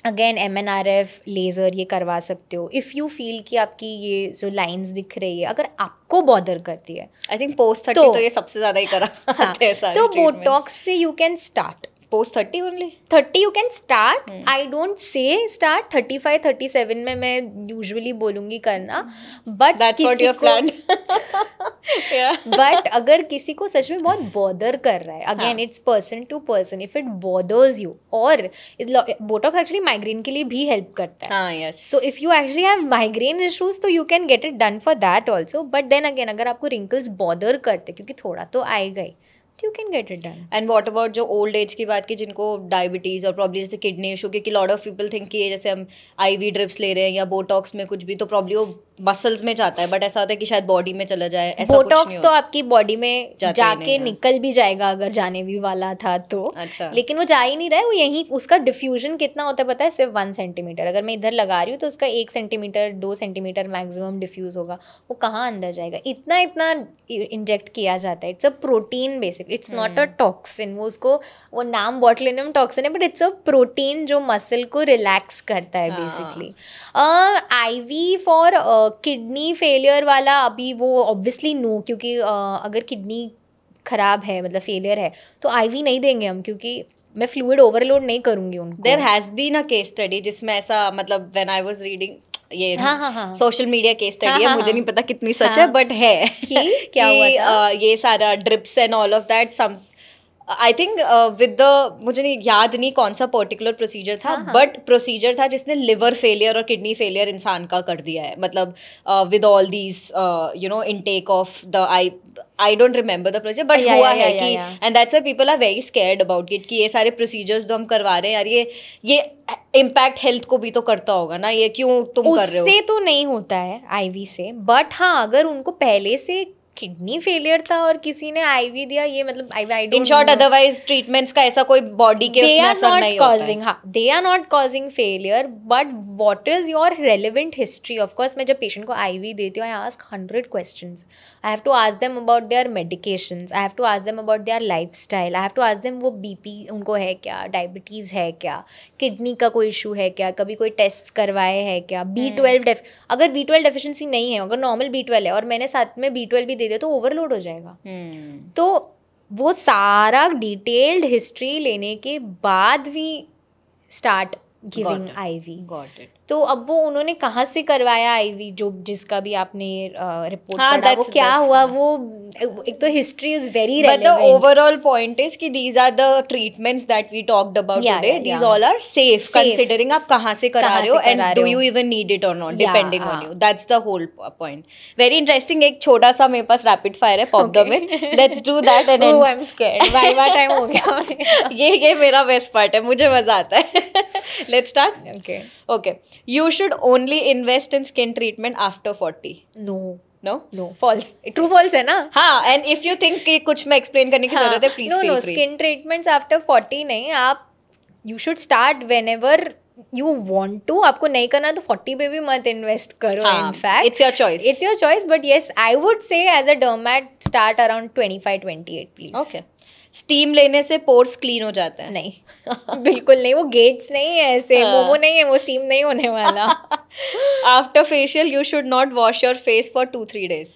Speaker 1: again MNRF, laser ये करवा सकते हो. इफ़ यू फील कि आपकी ये जो लाइंस दिख रही है अगर आपको बॉदर करती है,
Speaker 2: आई थिंक पोस्ट 30 तो ये सबसे ज़्यादा ही करा.
Speaker 1: हाँ, तो बोटॉक्स से you can start.
Speaker 2: Post 30 only
Speaker 1: 30 you can start. I don't say start 35, 37 में मैं यूजुअली बोलूँगी करना, but
Speaker 2: that's what you have planned.
Speaker 1: But अगर किसी को सच में बहुत बॉदर कर रहा है, again it's person to person, if it bothers you, और बोटॉक्स एक्चुअली माइग्रेन के लिए भी हेल्प करता है. So if you actually have migraine issues तो you can get it done for that also. But then again अगर आपको wrinkles bother करते, क्योंकि थोड़ा तो आएगा ही, you can get it done.
Speaker 2: And what about जो ओल्ड एज की बात की जिनको डायबिटीज़ और प्रॉब्लम जैसे किडनी इशू, क्योंकि लॉट ऑफ पीपल थिंक कि जैसे हम IV ड्रिप्स ले रहे हैं या बोटॉक्स में कुछ भी तो प्रॉब्लम वो मसल्स में जाता है, बट ऐसा होता है कि शायद बॉडी में चला जाए. ऐसा
Speaker 1: बोटॉक्स तो आपकी बॉडी में जाके निकल भी जाएगा अगर जाने भी वाला था तो. अच्छा. लेकिन वो जा ही नहीं रहा है, वो यहीं, उसका डिफ्यूजन कितना होता है पता है, सिर्फ 1 सेंटीमीटर. अगर मैं इधर लगा रही हूँ तो उसका 1 सेंटीमीटर 2 सेंटीमीटर मैक्सिमम डिफ्यूज होगा. वो कहाँ अंदर जाएगा, इतना इंजेक्ट किया जाता है. It's a protein basically, it's not a toxin. वो उसको, वो नाम बॉटुलिनम टॉक्सिन है बट इट्स अ प्रोटीन जो मसल को रिलैक्स करता है basically. IV for kidney failure वाला अभी वो ऑब्वियसली नो, क्योंकि अगर किडनी खराब है मतलब फेलियर है तो IV नहीं देंगे हम, क्योंकि मैं फ्लूइड ओवरलोड नहीं करूँगी उनको.
Speaker 2: There has been a case study जिसमें ऐसा, मतलब व्हेन आई वाज रीडिंग ये सोशल मीडिया केस स्टडी है, मुझे नहीं पता कितनी सच है बट है
Speaker 1: कि क्या हुआ था,
Speaker 2: ये सारा drips and all of that. Some I think with the, मुझे नहीं याद नहीं कौन सा पर्टिकुलर प्रोसीजर था, बट प्रोसीजर था जिसने लिवर फेलियर और किडनी फेलियर इंसान का कर दिया है. मतलब with all these you know intake of the I don't remember the procedure, but हुआ है कि, and that's why people are very scared about it कि ये सारे प्रोसीजर्स जो हम करवा रहे हैं यार ये इम्पैक्ट हेल्थ को भी तो करता होगा ना, ये क्यों तुम कर रहे हो.
Speaker 1: उससे तो नहीं होता है IV से, बट हाँ अगर उनको पहले से किडनी फेलियर था और किसी ने IV दिया, ये मतलब I don't,
Speaker 2: in short otherwise treatments का ऐसा कोई बॉडी के उसमें असर नहीं होता है.
Speaker 1: हाँ, they are not causing failure, but what is your relevant history. Of course मैं जब पेशेंट को IV देती हूँ, I ask 100 questions. I have to ask them about their medications, I have to ask them about their lifestyle, I have to ask them वो BP उनको है क्या, diabetes है क्या, किडनी का कोई इशू है क्या, कभी कोई टेस्ट करवाए है क्या, B12 अगर B12 डेफिशिएंसी नहीं है, अगर नॉर्मल B12 है और मैंने साथ में B12 भी दे दिया तो ओवरलोड हो जाएगा. तो वो सारा डिटेल्ड हिस्ट्री लेने के बाद भी start giving IV.
Speaker 2: Got it.
Speaker 1: तो अब वो उन्होंने कहाँ से करवाया IV, जो जिसका भी आपने रिपोर्ट पढ़ा, वो क्या हुआ, वो एक तो history is very relevant.
Speaker 2: But the overall point is कि these are the treatments that we talked about today, these all are safe considering आप कहाँ से करा रहे हो and do you even need it और not, depending on you. That's the whole point. Very interesting. एक छोटा सा मेरे पास रैपिड फायर है पॉप द में, let's do that. And
Speaker 1: oh I am scared, viva time हो गया.
Speaker 2: ये मेरा बेस्ट पार्ट है, मुझे मजा आता है. Let's start. Okay. You should only invest in skin treatment after 40.
Speaker 1: No, false. True false है ना.
Speaker 2: हाँ, and if you think कि कुछ मैं explain करने की जरूरत है, please feel free.
Speaker 1: Skin treatments after 40 नहीं, आप you should start whenever you want to. आपको नहीं करना तो 40 पे भी मत इन्वेस्ट करो. In fact, it's your choice. But yes, I would say as a dermat start around 25-28 please.
Speaker 2: Okay. Steam लेने से पोर्स क्लीन हो जाते हैं?
Speaker 1: नहीं बिल्कुल नहीं. वो गेट्स नहीं है ऐसे, मोमो नहीं है, वो स्टीम नहीं होने वाला.
Speaker 2: After facial you should not wash your face for 2-3 days.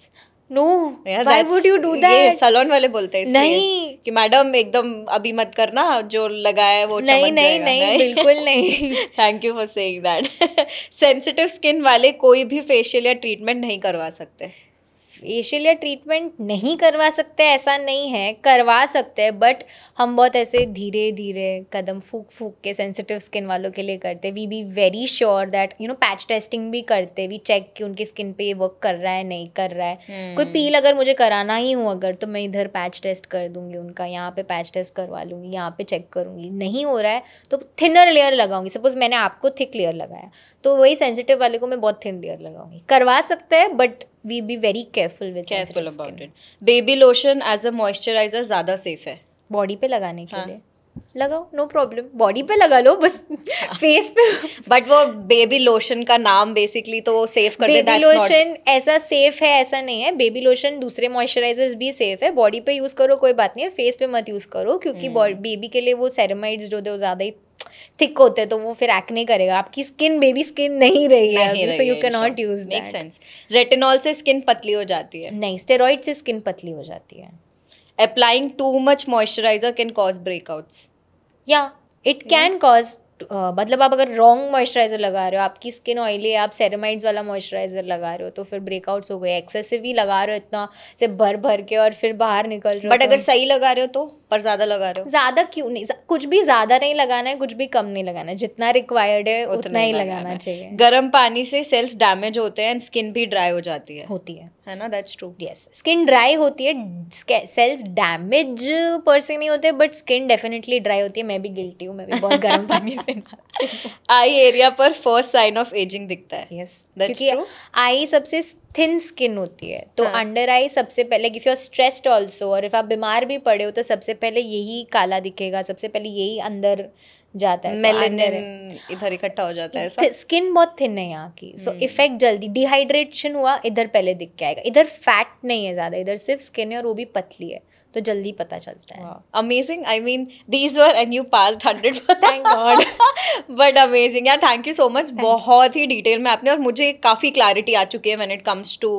Speaker 1: No, why would you do
Speaker 2: ये
Speaker 1: दैट?
Speaker 2: सैलून वाले बोलते हैं इसलिए
Speaker 1: नहीं
Speaker 2: कि मैडम एकदम अभी मत करना, जो लगाया है वो
Speaker 1: नहीं
Speaker 2: चमक
Speaker 1: नहीं
Speaker 2: जाएगा।
Speaker 1: नहीं, बिल्कुल नहीं।
Speaker 2: Thank you for saying that. Sensitive skin वाले कोई भी फेशियल या ट्रीटमेंट नहीं करवा सकते।
Speaker 1: फेशियल या ट्रीटमेंट नहीं करवा सकते ऐसा नहीं है, करवा सकते हैं, बट हम बहुत ऐसे धीरे धीरे कदम फूक फूक के सेंसिटिव स्किन वालों के लिए करते। We be very sure that patch testing भी करते, वी चेक कि उनकी स्किन पे ये वर्क कर रहा है नहीं कर रहा है। कोई पील अगर मुझे कराना ही हो अगर, तो मैं इधर पैच टेस्ट कर दूंगी उनका, यहाँ पे पैच टेस्ट करवा लूँगी, यहाँ पे चेक करूँगी। नहीं हो रहा है तो थिनर लेयर लगाऊंगी। सपोज मैंने आपको थिक लेयर लगाया तो वही सेंसिटिव वाले को मैं बहुत थिन लेयर लगाऊंगी। करवा सकते हैं but we be very careful with
Speaker 2: careful
Speaker 1: sensitive
Speaker 2: about
Speaker 1: skin.
Speaker 2: It. Baby lotion as a moisturiser ज्यादा सेफ है?
Speaker 1: बॉडी पे लगाने के लिए लगाओ, नो प्रॉब्लम, बॉडी पे लगा लो बस, फेस पे।
Speaker 2: बट वो बेबी लोशन का नाम बेसिकली तो वो सेफ कर दे।
Speaker 1: बेबी लोशन ऐसा सेफ है ऐसा नहीं है, बेबी लोशन दूसरे मॉइस्चराइजर्स भी सेफ है, बॉडी पे यूज करो कोई बात नहीं है, फेस पे मत यूज करो क्योंकि बेबी के लिए वो सेरेमाइड्स जो थे ज्यादा ही थिक होते हैं तो वो फिर एक्ने करेगा। आपकी स्किन बेबी स्किन नहीं रही है, so you can not use that.
Speaker 2: Make sense. Retinol से स्किन पतली हो जाती है?
Speaker 1: नहीं, स्टेरॉइड से स्किन पतली हो जाती है।
Speaker 2: Applying too much moisturiser can cause breakouts?
Speaker 1: या इट कैन कॉज, मतलब आप अगर रॉन्ग मॉइस्चराइजर लगा रहे हो, आपकी स्किन ऑयली है, आप सेरेमाइड्स वाला मॉइस्चराइजर लगा रहे हो तो फिर ब्रेकआउट्स हो गए। एक्सेसिव ही लगा रहे हो इतना से भर भर के और फिर बाहर निकल रहे हो।
Speaker 2: बट अगर सही लगा रहे हो तो, पर ज्यादा लगा रहे हो?
Speaker 1: ज्यादा क्यों नहीं, कुछ भी ज्यादा नहीं लगाना है, कुछ भी कम नहीं लगाना है, जितना रिक्वायर्ड है उतना ही लगाना चाहिए।
Speaker 2: गर्म पानी से सेल्स डैमेज होते हैं एंड स्किन भी ड्राई हो जाती
Speaker 1: होती
Speaker 2: है ना? That's true.
Speaker 1: Yes, skin dry होती है, सेल्स डैमेज पर से नहीं होते बट स्किन डेफिनेटली ड्राई होती है। मैं भी गिल्टी हूँ, मैं भी बहुत गर्म पानी से
Speaker 2: आई एरिया पर फर्स्ट साइन ऑफ एजिंग दिखता है?
Speaker 1: यस,
Speaker 2: दैट्स
Speaker 1: क्योंकि
Speaker 2: ट्रू।
Speaker 1: आई सबसे थिन स्किन होती है तो अंडर आई सबसे पहले, if you are stressed also और इफ आप बीमार भी पड़े हो तो सबसे पहले यही काला दिखेगा, सबसे पहले यही अंदर जाता है,
Speaker 2: मेलानिन इधर इकट्ठा हो जाता है।
Speaker 1: स्किन बहुत थिन है यहाँ की, सो इफेक्ट जल्दी, डिहाइड्रेशन हुआ इधर पहले दिख के आएगा। इधर फैट नहीं है ज्यादा, इधर सिर्फ स्किन है और वो भी पतली है तो जल्दी पता चलता है।
Speaker 2: Amazing, I mean these were and you passed 100,
Speaker 1: thank God.
Speaker 2: But amazing यार, थैंक यू सो मच। बहुत ही डिटेल में आपने, और मुझे काफ़ी क्लैरिटी आ चुकी है when it comes to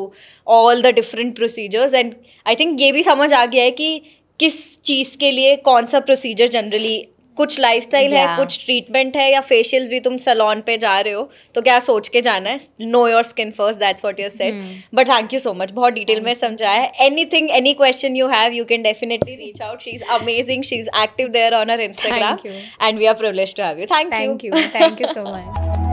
Speaker 2: all the different procedures, and I think ये भी समझ आ गया है कि किस चीज़ के लिए कौन सा प्रोसीजर जनरली, कुछ लाइफस्टाइल है, कुछ ट्रीटमेंट है, या फेशियल्स भी तुम सैलून पे जा रहे हो तो क्या सोच के जाना है, know your skin first, that's what you said. But thank you so much, बहुत डिटेल में समझाया है। Anything, any question you have, you can definitely reach out. She is amazing, she is active there on her Instagram and we are privileged to have you. Thank you
Speaker 1: so much.